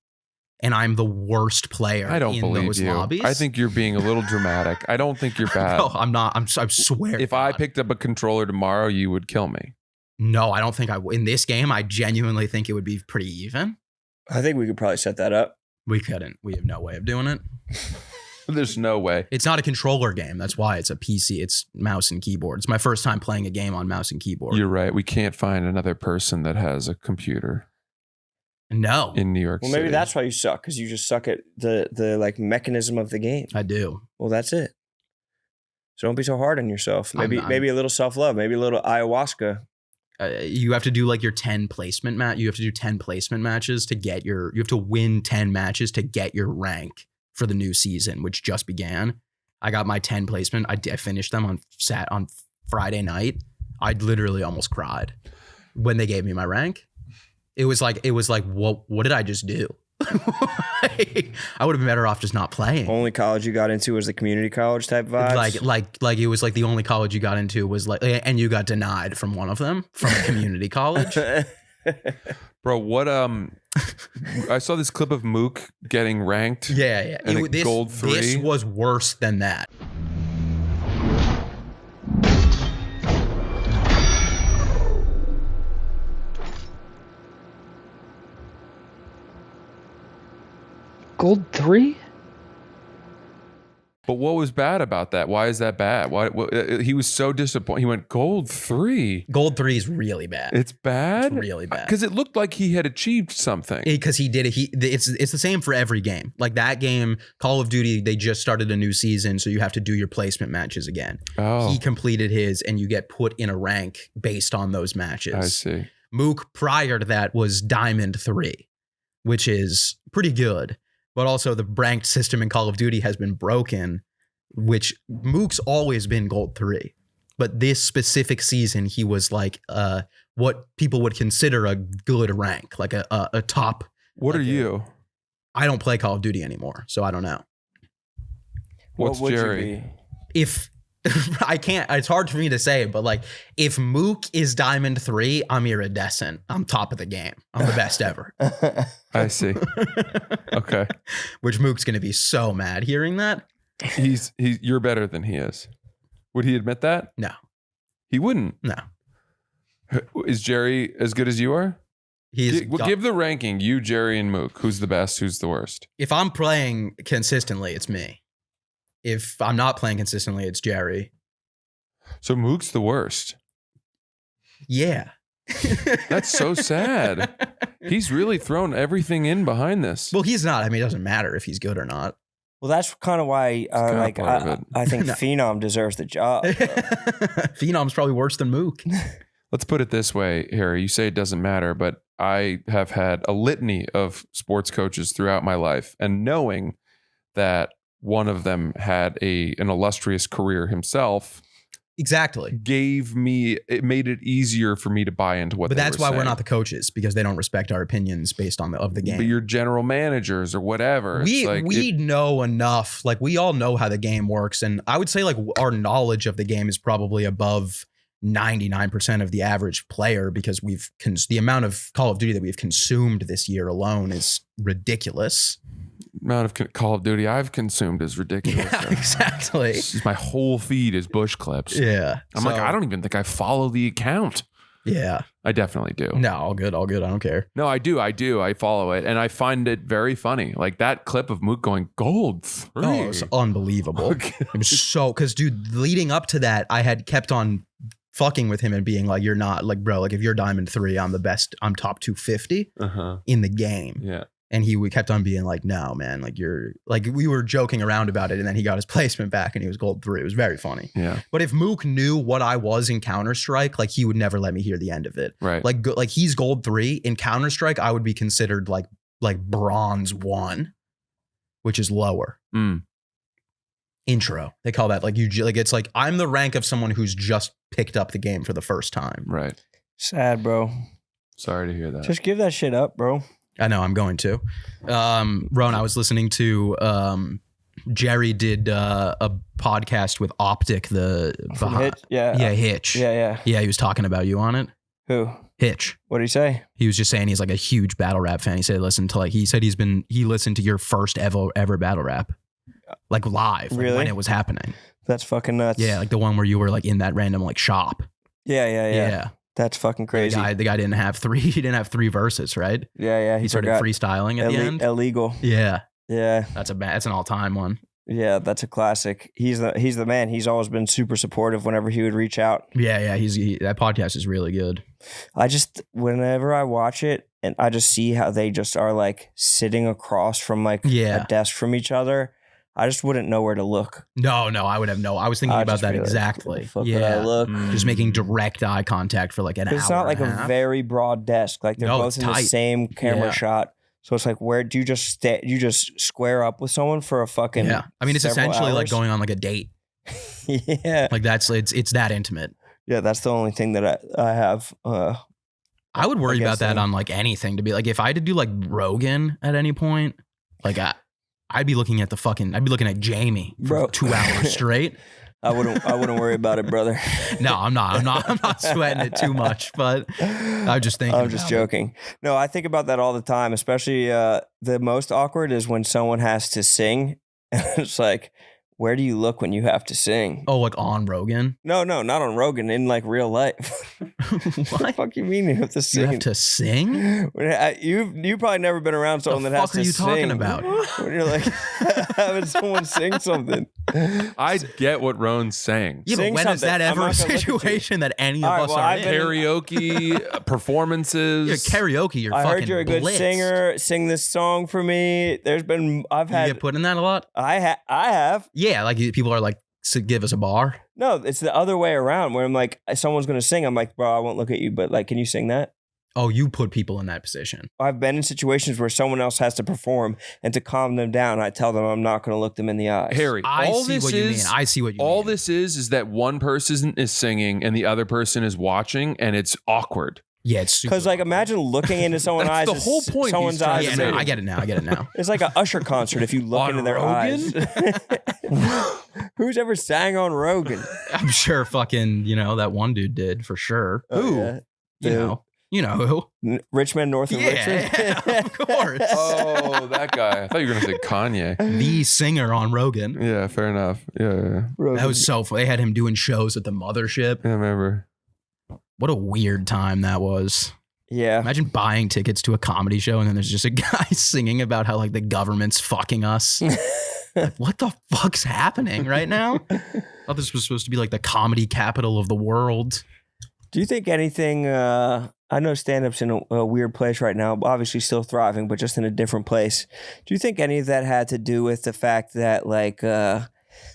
and I'm the worst player.
I don't
in
believe
those
you.
lobbies.
I think you're being a little dramatic. I don't think you're bad.
No, I'm not. I swear.
If
to
I
God.
picked up a controller tomorrow, you would kill me.
No, I don't think I. In this game, I genuinely think it would be pretty even.
I think we could probably set that up.
We couldn't. We have no way of doing it.
There's no way.
It's not a controller game. That's why it's a PC. It's mouse and keyboard. It's my first time playing a game on mouse and keyboard.
You're right. We can't find another person that has a computer
No,
in New York
Well,
City.
maybe that's why you suck, because you just suck at the like mechanism of the game.
I do.
Well, that's it. So don't be so hard on yourself. Maybe
I'm-
maybe a little self-love. Maybe a little ayahuasca.
You have to do like your 10 placement match. You have to do 10 placement matches to get you have to win 10 matches to get your rank for the new season, which just began. I got my 10 placement. I finished them on Friday night. I literally almost cried when they gave me my rank. It was like, what did I just do? I would have been better off just not playing.
Only college you got into was the community college type vibes.
Like it was like the only college you got into was like, and you got denied from one of them from a community college.
Bro, what I saw this clip of Mook getting ranked.
Yeah.
And a gold 3.
This was worse than that.
3?
But what was bad about that? Why is that bad? Why he was so disappointed. He went gold 3.
Gold 3 is really bad.
It's bad.
It's really bad.
Because it looked like he had achieved something.
Because he did it. It's the same for every game. Like that game, Call of Duty, they just started a new season, so you have to do your placement matches again.
Oh,
He completed his, and you get put in a rank based on those matches.
I see.
Mook prior to that was Diamond 3, which is pretty good. But also the ranked system in Call of Duty has been broken, which Mook's always been Gold 3. But this specific season, he was like what people would consider a good rank, like a top.
What are you?
I don't play Call of Duty anymore, so I don't know.
What's
What would you
Jerry?
be?
If I can't, it's hard for me to say, but like if Mook is Diamond 3, I'm iridescent. I'm top of the game. I'm the best ever.
I see. Okay.
Which Mook's going to be so mad hearing that.
You're better than he is. Would he admit that?
No,
He wouldn't.
no.
Is Jerry as good as you are?
He's
Give the ranking. You, Jerry, and Mook. Who's the best? Who's the worst?
if I'm playing consistently, it's me. If I'm not playing consistently, it's Jerry.
So Mook's the worst.
Yeah.
That's so sad. He's really thrown everything in behind this.
Well, he's not. I mean, it doesn't matter if he's good or not.
Well, that's kind of why,
kinda
like,
part of it.
I think
No.
Phenom deserves the job.
Phenom's probably worse than Mook.
Let's put it this way, Harry. You say it doesn't matter, but I have had a litany of sports coaches throughout my life, and knowing that one of them had an illustrious career himself
Exactly.
it made it easier for me to buy into what
But
they
that's
were
why
saying.
we're not the coaches, because they don't respect our opinions based on of the game.
But your general managers or whatever.
we
it's like
we know enough. Like we all know how the game works, and I would say like our knowledge of the game is probably above 99% of the average player, because the amount of Call of Duty that we've consumed this year alone is ridiculous.
amount of Call of Duty I've consumed is ridiculous.
Yeah, exactly.
It's just my whole feed is Bush clips.
Yeah.
I'm like, I don't even think I follow the account.
Yeah.
I definitely do.
No, all good. I don't care.
No, I do. I follow it, and I find it very funny. Like that clip of Mook going gold 3.
Oh, it was unbelievable. It was so, because dude, leading up to that, I had kept on fucking with him and being like, you're not like, bro, like if you're Diamond 3, I'm the best. I'm top 250 in the game.
Yeah.
And we kept on being like, no, man, like you're like, we were joking around about it. And then he got his placement back and he was Gold 3. It was very funny.
Yeah.
But if Mook knew what I was in Counter-Strike, like he would never let me hear the end of it.
Right.
Like he's Gold 3 in Counter-Strike. I would be considered like Bronze 1, which is lower. Intro. They call that like it's like I'm the rank of someone who's just picked up the game for the first time.
Right.
Sad, bro.
Sorry to hear that.
Just give that shit up, bro.
I know I'm going to. Ron, I was listening to Jerry did a podcast with Optic,
From Hitch? Yeah.
Hitch.
Yeah.
Yeah, he was talking about you on it.
Who?
Hitch.
What did he say?
He was just saying he's like a huge battle rap fan. He said he listened to your first ever battle rap. Like live, like
Really?
when it was happening.
That's fucking nuts.
Yeah, like the one where you were like in that random like shop.
Yeah. That's fucking crazy.
The guy didn't have three verses, right?
Yeah.
He started freestyling at the end.
Illegal.
Yeah.
Yeah.
That's an all-time one.
Yeah, that's a classic. He's the man. He's always been super supportive whenever he would reach out.
Yeah, that podcast is really good.
Whenever I watch it and I just see how they just are like sitting across from like a desk from each other, I just wouldn't know where to look.
No, I would have I was thinking
I'd
about
just
that
be like,
exactly.
where the fuck would I look?
Just making direct eye contact for like an hour.
It's not like
and
a
half.
very broad desk. Like they're
No,
both
it's
in the
tight.
same camera
Yeah.
shot. So it's like, where do you just you just square up with someone for a fucking
I mean, it's
several
essentially like
hours?
going on like a date.
Yeah.
Like it's that intimate.
Yeah, that's the only thing that I have.
I would worry
guess
about that
so.
on like anything, to be like, if I had to do like Rogan at any point, like I'd be looking at Jamie for
Bro.
2 hours straight.
I wouldn't worry about it, brother.
No, I'm not sweating it too much, but I'm just thinking.
I'm just joking. No, I think about that all the time, especially the most awkward is when someone has to sing. It's like, where do you look when you have to sing?
Oh, like on Rogan?
No, not on Rogan, in like real life. What the
What?
fuck you mean you have to
You
sing?
have to sing?
You've probably never been around someone
The
that has
fuck are
to
you talking
sing.
about?
When you're like having someone sing something.
I get what Roan's saying.
Yeah,
Sing
but when is
something.
that
I'm
ever
not
a
gonna look at you.
situation that any of
All right,
us
well,
are
I've
in?
been-
Karaoke, performances.
Yeah, karaoke, you're
I
fucking
heard you're a good
blitzed.
singer. Sing this song for me. I've
You
had.
get put in that a lot?
I have.
Yeah, like people are like, to give us a bar.
No, it's the other way around where I'm like, someone's going to sing. I'm like, bro, I won't look at you, but like, can you sing that?
Oh, you put people in that position.
I've been in situations where someone else has to perform, and to calm them down, I tell them I'm not going to look them in the eyes.
Harry,
I
all
see
this
what you mean.
is,
I see what you mean.
all this is that one person is singing and the other person is watching, and it's awkward.
Yeah, it's super.
Because like, imagine looking into someone's eyes.
That's the whole point
Someone's
he's trying
eyes.
to
Yeah,
make.
no, I get it now. I get it now.
It's like an Usher concert if you look
On
into their
Rogan?
eyes. Who's ever sang on Rogan?
I'm sure fucking, that one dude did for sure.
Oh, yeah.
You know who?
Richmond, North of
Yeah,
Richmond.
of course.
Oh, that guy. I thought you were going to say Kanye.
The singer on Rogan.
Yeah, fair enough. Yeah.
That was so funny. They had him doing shows at the mothership.
I remember.
What a weird time that was.
Yeah.
Imagine buying tickets to a comedy show and then there's just a guy singing about how like the government's fucking us. Like, what the fuck's happening right now? I thought this was supposed to be like the comedy capital of the world.
Do you think anything? I know stand-up's in a weird place right now. Obviously, still thriving, but just in a different place. Do you think any of that had to do with the fact that like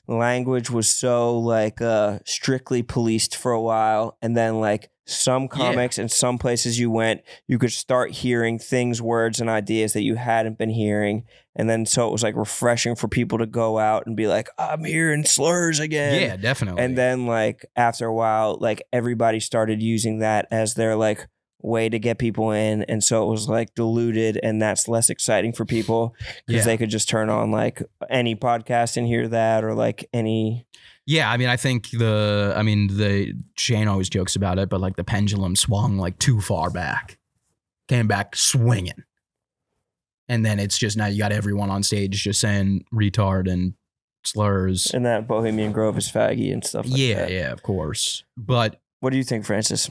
language was so like strictly policed for a while, and then like some comics and some places you went, you could start hearing things, words, and ideas that you hadn't been hearing, and then so it was like refreshing for people to go out and be like, I'm hearing slurs again.
Yeah, definitely.
And then like after a while, like everybody started using that as their like way to get people in, and so it was like diluted, and that's less exciting for people because they could just turn on like any podcast and hear that, or like any.
Yeah, I mean, I think the Shane always jokes about it, but like the pendulum swung like too far back, came back swinging, and then it's just now you got everyone on stage just saying retard and slurs.
And that Bohemian Grove is faggy and stuff like that.
Yeah, of course. But
What do you think, Francis?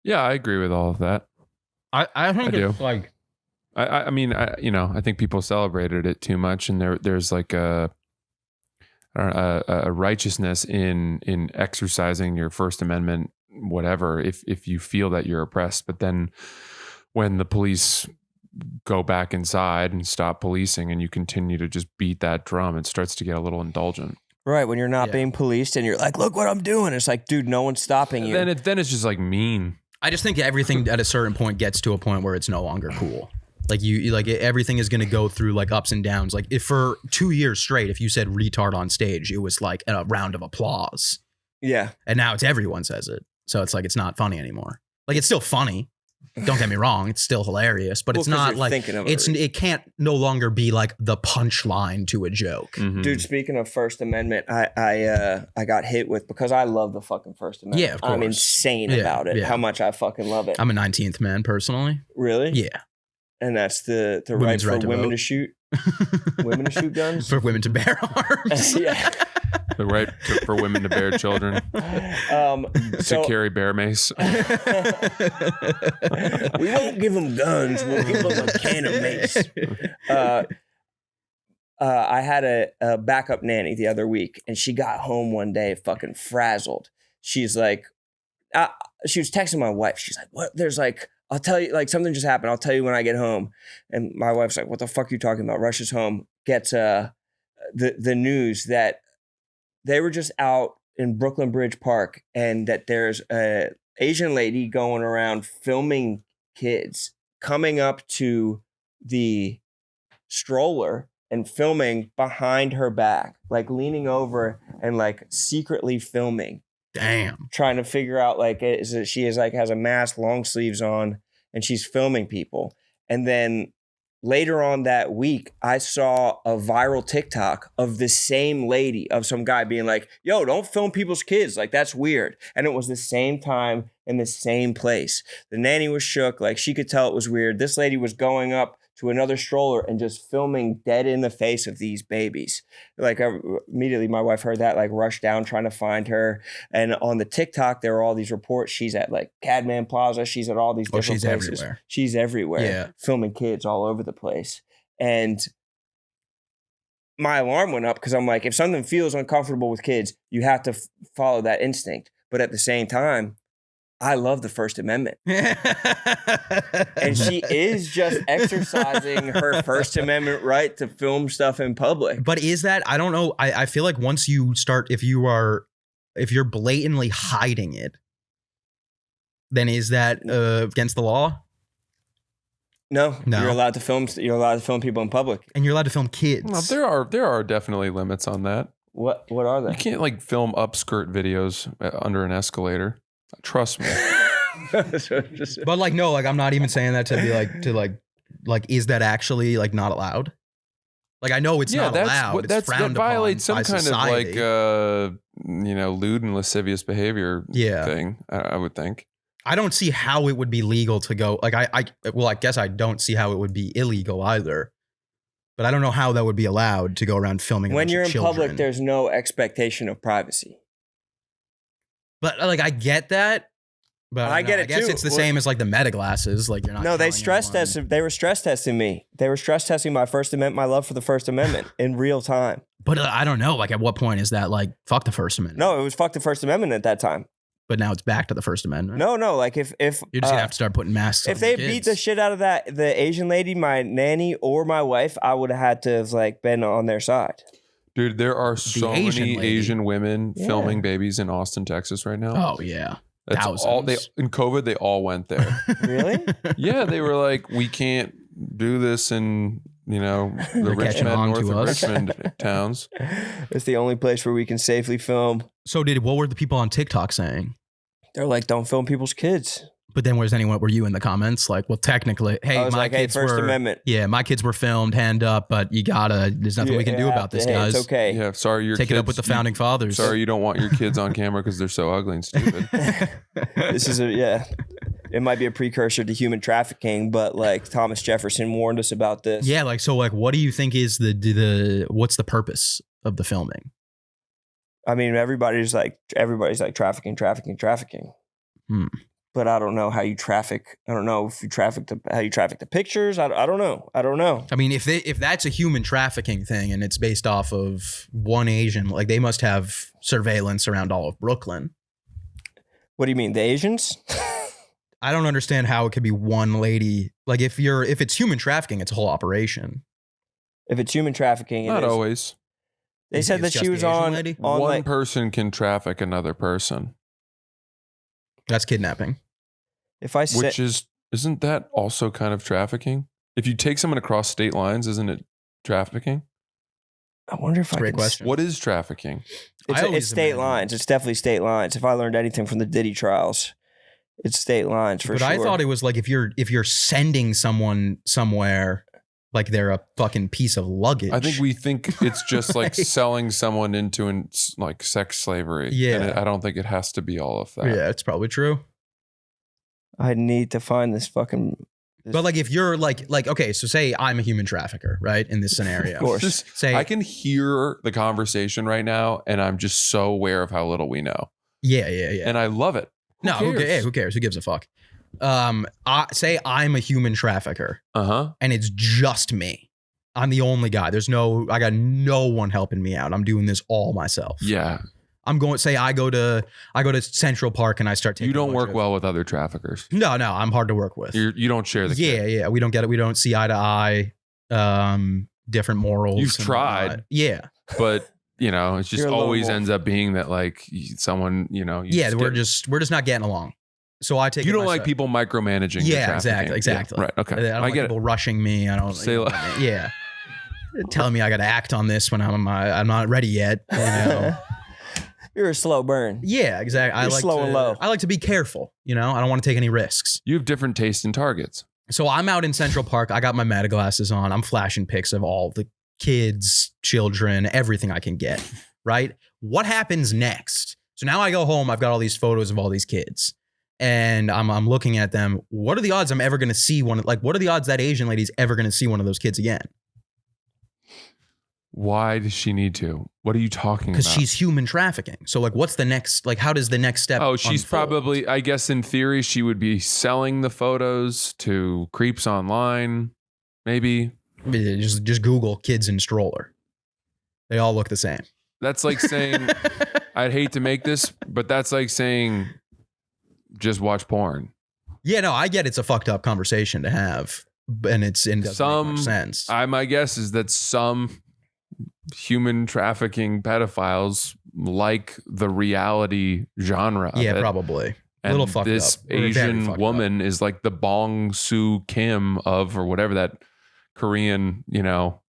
Yeah, I agree with all of that.
I think
I
it's
do.
like
I mean, I think people celebrated it too much, and there's like a righteousness in exercising your First Amendment, whatever, if you feel that you're oppressed. But then when the police go back inside and stop policing and you continue to just beat that drum, it starts to get a little indulgent.
Right, when you're not being policed and you're like, look what I'm doing. It's like, dude, no one's stopping you.
Then it's just like mean.
I just think everything at a certain point gets to a point where it's no longer cool. Like you like everything is going to go through like ups and downs. Like if for 2 years straight, if you said retard on stage, it was like a round of applause.
Yeah.
And now it's everyone says it. So it's like, it's not funny anymore. Like it's still funny. Don't get me wrong. It's still hilarious, but
Well,
it's
'cause
not
you're
like,
thinking of
it can't no longer be like the punchline to a joke.
Mhm.
Dude, speaking of First Amendment, I got hit with, because I love the fucking First Amendment.
Yeah, of course.
I'm insane
Yeah,
about it.
yeah.
How much I fucking love it.
I'm a 19th man personally.
Really?
Yeah.
And that's the right
Women's
for
right to
women
vote.
to shoot. Women to shoot guns.
For women to bear arms.
Yeah.
The right for women to bear children, to carry bear mace.
We won't give them guns. We'll give them a can of mace. I had a backup nanny the other week, and she got home one day fucking frazzled. She's like, she was texting my wife. She's like, what? There's like, I'll tell you, like something just happened. I'll tell you when I get home. And my wife's like, what the fuck are you talking about? Rushes home, gets the news that they were just out in Brooklyn Bridge Park, and that there's a Asian lady going around filming kids coming up to the stroller and filming behind her back, like leaning over and like secretly filming,
Damn.
trying to figure out like, she is like has a mask, long sleeves on, and she's filming people. And then later on that week, I saw a viral TikTok of the same lady, of some guy being like, yo, don't film people's kids. Like, that's weird. And it was the same time in the same place. The nanny was shook. Like, she could tell it was weird. This lady was going up to another stroller and just filming dead in the face of these babies. Like immediately my wife heard that, like rushed down trying to find her. And on the TikTok, there were all these reports. She's at like Cadman Plaza. She's at all these different
she's
places.
everywhere.
She's everywhere.
Yeah.
Filming kids all over the place. And my alarm went up because I'm like, if something feels uncomfortable with kids, you have to follow that instinct. But at the same time, I love the First Amendment. And she is just exercising her First Amendment right to film stuff in public.
But is that, I don't know. I feel like once you start, if you're blatantly hiding it, then is that against the law?
No,
No.
You're allowed to film. You're allowed to film people in public.
And you're allowed to film kids.
Well, there are definitely limits on that.
What are they?
You can't like film upskirt videos under an escalator. Trust me.
But like, no, like I'm not even saying that to be like, is that actually like not allowed? Like I know it's not allowed. It's frowned
that violates
upon
some
by
kind
society.
of like lewd and lascivious behavior
Yeah.
thing. I would think.
I don't see how it would be legal to go like I guess I don't see how it would be illegal either. But I don't know how that would be allowed to go around filming.
When you're in
children.
public, there's no expectation of privacy.
But like I get that. But
I get it
I guess
too.
it's the same as like the meta glasses. Like you're not.
No, they
telling
stress
anyone.
tested. They were stress testing me. They were stress testing my First Amendment, my love for the First Amendment in real time.
But I don't know. Like at what point is that like fuck the First Amendment?
No, it was fuck the First Amendment at that time.
But now it's back to the First Amendment.
No. Like if
You're just gonna have to start putting masks on
if they
the
beat the
kids.
shit out of the Asian lady, my nanny or my wife, I would have had to have like been on their side.
Dude, there are so
Asian
many
lady.
Asian women
Yeah.
filming babies in Austin, Texas right now.
Oh yeah.
That's all they
Thousands.
in COVID. They all went there.
Really?
Yeah, they were like, we can't do this in the
They're catching
Richmond,
on
north
to
of
us.
Richmond towns.
It's the only place where we can safely film.
So what were the people on TikTok saying?
They're like, don't film people's kids.
But then were you in the comments like, well, technically, hey,
I was
my
like, hey,
kids
First
were,
Amendment.
yeah, my kids were filmed, hand up, but there's nothing we can do about this,
Hey,
guys.
It's okay.
Yeah, sorry, your
Take
kids,
it up with the founding fathers.
Sorry, you don't want your kids on camera because they're so ugly and stupid.
This is it might be a precursor to human trafficking, but like Thomas Jefferson warned us about this.
Yeah, like so, like, what do you think is what's the purpose of the filming?
I mean, everybody's like trafficking.
Hmm.
But I don't know how you traffic. I don't know if you how you traffic the pictures. I don't know.
I mean, if that's a human trafficking thing and it's based off of one Asian, like they must have surveillance around all of Brooklyn.
What do you mean, the Asians?
I don't understand how it could be one lady. Like if it's human trafficking, it's a whole operation.
If it's human trafficking, it
Not
is.
always.
They said that
It's
she
just
was
the Asian
on
lady?
on
One
like
person can traffic another person,
That's kidnapping.
if I said
isn't that also kind of trafficking? If you take someone across state lines, isn't it trafficking?
I wonder if I
Great
can
question.
What is trafficking?
I always
It's state
imagine-
lines. It's definitely state lines. If I learned anything from the Diddy trials, it's state lines for
But
sure.
I thought it was like if you're sending someone somewhere, like they're a fucking piece of luggage.
I think we think it's just like selling someone into like sex slavery.
Yeah.
And I don't think it has to be all of that.
Yeah, it's probably true.
I need to find this fucking.
But like if you're like okay, so say I'm a human trafficker, right? In this scenario.
Of course.
Just,
Say
I can hear the conversation right now, and I'm just so aware of how little we know.
Yeah.
And I love it.
No,
cares?
who cares? Who gives a fuck? Say I'm a human trafficker
Uh-huh.
and it's just me. I'm the only guy. I got no one helping me out. I'm doing this all myself.
Yeah.
I go to Central Park and I start taking
You don't
a bunch
work
of-
well with other traffickers.
No, I'm hard to work with.
You don't share the
Yeah,
kit.
yeah. We don't get it. We don't see eye to eye. Different morals.
You've
and
tried.
whatnot. Yeah.
But, it just
You're a lone
always
wolf.
ends up being that like someone, you
Yeah, we're just not getting along. So I take
You
it
don't like
myself.
people micromanaging your
Yeah,
trafficking.
exactly.
Yeah, right. Okay.
I don't like
get it.
people rushing me. I don't
Say like-
yeah. Telling me I got to act on this when I'm not ready yet. You know?
You're a slow burn.
Yeah, exactly.
You're slow and low.
I like to be careful. I don't want to take any risks.
You have different tastes and targets.
So I'm out in Central Park. I got my meta glasses on. I'm flashing pics of all the kids, children, everything I can get. Right? What happens next? So now I go home. I've got all these photos of all these kids. And I'm looking at them. What are the odds I'm ever going to see one? Like, what are the odds that Asian lady's ever going to see one of those kids again?
Why does she need to? What are you talking about?
Because she's human trafficking. So, like, what's the next? Like, how does the next step?
Oh, she's
unfold?
probably, I guess in theory, she would be selling the photos to creeps online. Maybe.
Just Google kids in stroller. They all look the same.
That's like saying, I'd hate to make this, but that's like saying, just watch porn.
Yeah, no, I get it's a fucked up conversation to have, and it doesn't make much sense.
My guess is that some human trafficking pedophiles like the reality genre.
Yeah,
of it.
probably.
And
little fucked
this
up. Very
Asian
fucked
woman is like the Bong Soo Kim of, or whatever that Korean,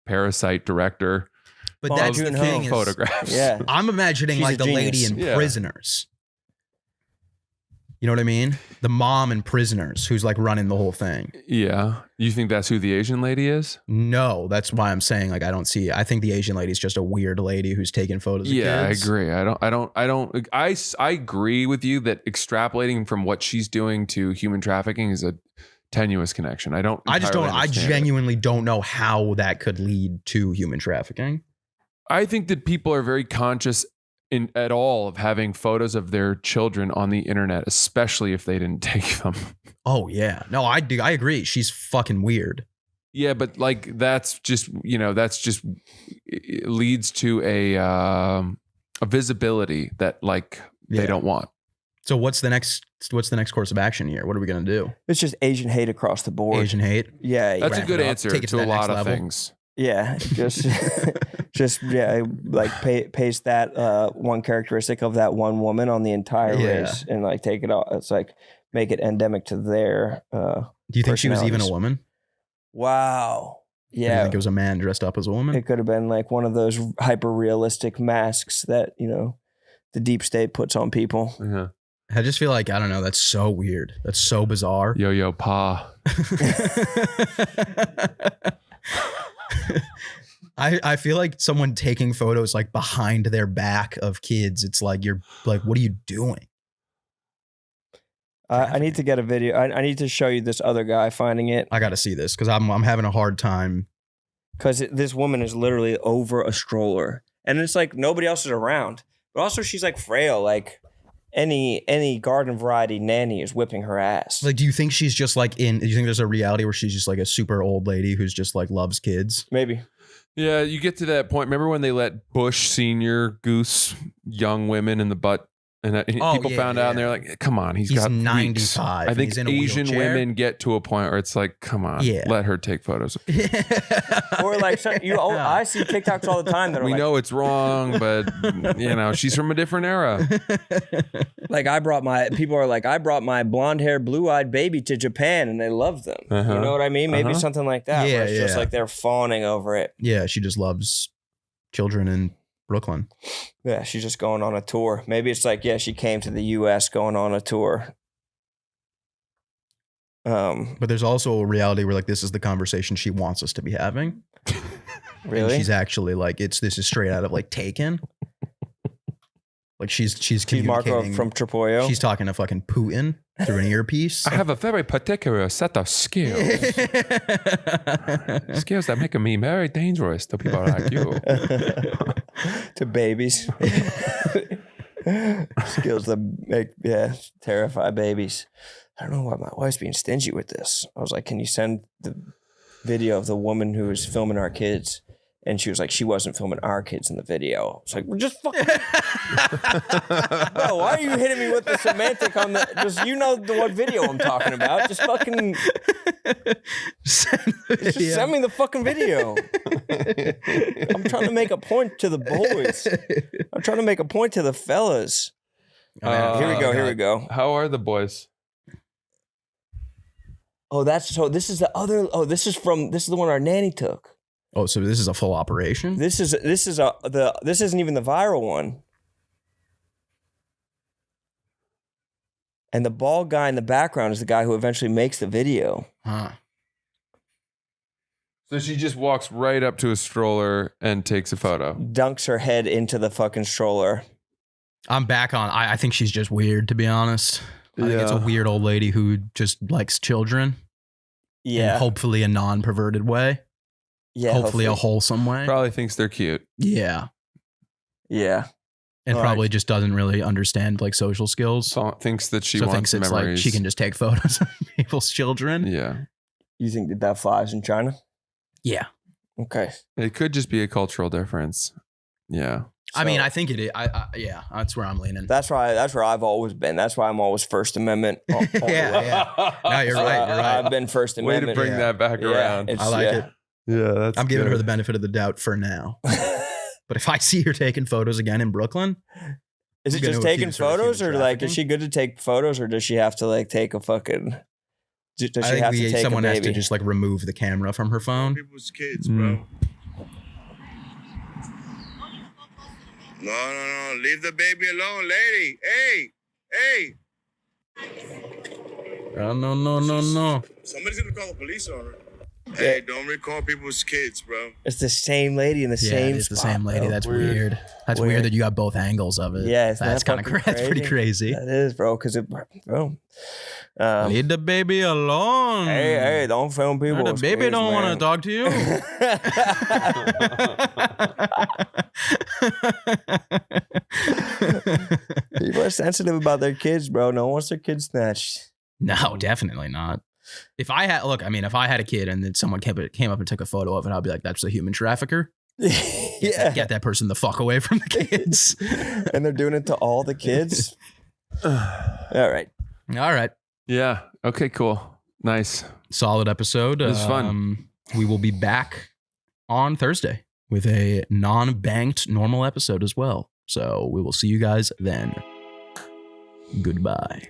Parasite director.
But
Bong
that's the
Joon-ho.
thing. Is,
Photographs.
Yeah.
I'm imagining
She's
like
a
the lady
genius.
in
Yeah.
Prisoners. You know what I mean? The mom in Prisoners who's like running the whole thing.
Yeah. You think that's who the Asian lady is?
No, that's why I'm saying like I don't see. I think the Asian lady's just a weird lady who's taking photos.
Yeah,
of kids.
I agree. I agree with you that extrapolating from what she's doing to human trafficking is a tenuous connection. I
I
understand it.
genuinely don't know how that could lead to human trafficking.
I think that people are very conscious at all of having photos of their children on the internet, especially if they didn't take them.
Oh yeah, no, I do. I agree. She's fucking weird.
Yeah, but like that's just it leads to a visibility that like
Yeah.
they don't want.
So what's the next course of action here? What are we gonna do?
It's just Asian hate across the board.
Asian hate.
Yeah.
That's a
Ramp
good
it up,
answer
take it to
to a
that next
lot of
level.
things.
Yeah, just like paste that one characteristic of that one woman on the entire
Yeah.
race and like take it out. It's like make it endemic to their.
Do you think she was even a
personalities.
woman?
Wow.
Or do you
Yeah,
think it was a man dressed up as a woman?
it could have been like one of those hyper realistic masks that the deep state puts on people.
Yeah.
I just feel like I don't know. That's so weird. That's so bizarre.
Yo pa.
I feel like someone taking photos like behind their back of kids. It's like you're like, what are you doing?
I need to get a video. I need to show you this other guy finding it
I got to see this because I'm having a hard time.
because this woman is literally over a stroller and it's like nobody else is around. But also she's like frail. Like any garden variety nanny is whipping her ass.
Like, do you think she's just like in? Do you think there's a reality where she's just like a super old lady who's just like loves kids?
Maybe.
Yeah, you get to that point. Remember when they let Bush Senior goose young women in the butt, and people
yeah,
found out, and
yeah.
they're like, "Come on, he's got
95
weeks." I
and
think
he's in a
Asian
wheelchair.
women get to a point where it's like, "Come on,
Yeah.
let her take photos."
Or like I see TikToks all the time that are
We
like,
know it's wrong, but she's from a different era.
like I brought my blonde hair, blue eyed baby to Japan and they loved them.
Uh-huh.
You know what I mean? Maybe
Uh-huh.
something like that.
Yeah,
where it's just
yeah.
like they're fawning over it.
Yeah, she just loves children in Brooklyn.
Yeah, she's just going on a tour. Maybe it's like, yeah, she came to the US going on a tour.
But there's also a reality where like this is the conversation she wants us to be having. And
Really?
she's actually like this is straight out of like Taken. Like she's
She's Marco
communicating
from Tripoyo.
She's talking to fucking Putin through an earpiece.
I have a very particular set of skills. Skills that make me very dangerous to people like you.
To babies. Skills that make, terrify babies. I don't know why my wife's being stingy with this. I was like, can you send the video of the woman who was filming our kids? And she was like, she wasn't filming our kids in the video. I was like, well, just fucking. Bro, why are you hitting me with the semantic on the. Just, what video I'm talking about. Just fucking. Just send me the fucking video. I'm trying to make a point to the boys. I'm trying to make a point to the fellas. Here we go.
How are the boys?
Oh, this is the other. Oh, this is the one our nanny took.
Oh, so this is a full operation?
This isn't even the viral one. And the bald guy in the background is the guy who eventually makes the video.
Huh.
So she just walks right up to a stroller and takes a photo.
Dunks her head into the fucking stroller.
I'm back on. I think she's just weird, to be honest. I think it's a weird old lady who just likes children.
Yeah.
In hopefully a non-perverted way.
Yeah.
Hopefully a wholesome way.
Probably thinks they're cute.
Yeah.
Yeah.
And
All
probably
right.
just doesn't really understand like social skills.
So thinks that she
so
wants
thinks it's
memories.
like she can just take photos of people's children.
Yeah.
You think that flies in China?
Yeah.
Okay.
It could just be a cultural difference. Yeah.
I mean,
So-
I think it is. Yeah, that's where I'm leaning.
That's where I've always been. That's why I'm always First Amendment.
Yeah, yeah. No, you're right. You're right.
I've been First
Way
Amendment.
to bring that back around.
it's-
I like it.
Yeah, that's
I'm giving her
good.
the benefit of the doubt for now. But if I see her taking photos again in Brooklyn,
Is it
You're
just
gonna
taking
accuse her of
photos, or
human
like, is
trafficking?
she good to take photos, or does she have to like take a fucking? Does
I
she
think
have to take
someone
a
has
baby?
to just like remove the camera from her phone.
People's kids,
Mm.
bro. No. Leave the baby alone, lady. Hey.
No.
Somebody's gonna call the police on her. Hey, don't record people's kids, bro.
It's the same lady in the
Yeah,
same.
it's the
spot,
same lady.
bro.
That's
Weird.
weird. That's
Weird.
weird that you got both angles of it.
Yeah, isn't
that's
that
kind of
fucking
that's pretty crazy.
That is, bro. Because bro.
Leave the baby alone.
Hey, don't film people.
The baby don't want to talk to you.
People are sensitive about their kids, bro. No one wants their kids snatched.
No, definitely not. If I had a kid and then someone came up and took a photo of it, I'd be like, that's a human trafficker.
Yeah.
Get that person the fuck away from the kids.
And they're doing it to all the kids. All right.
All right.
Yeah. Okay, cool. Nice.
Solid episode.
It was fun.
We will be back on Thursday with a non-banked normal episode as well. So we will see you guys then. Goodbye.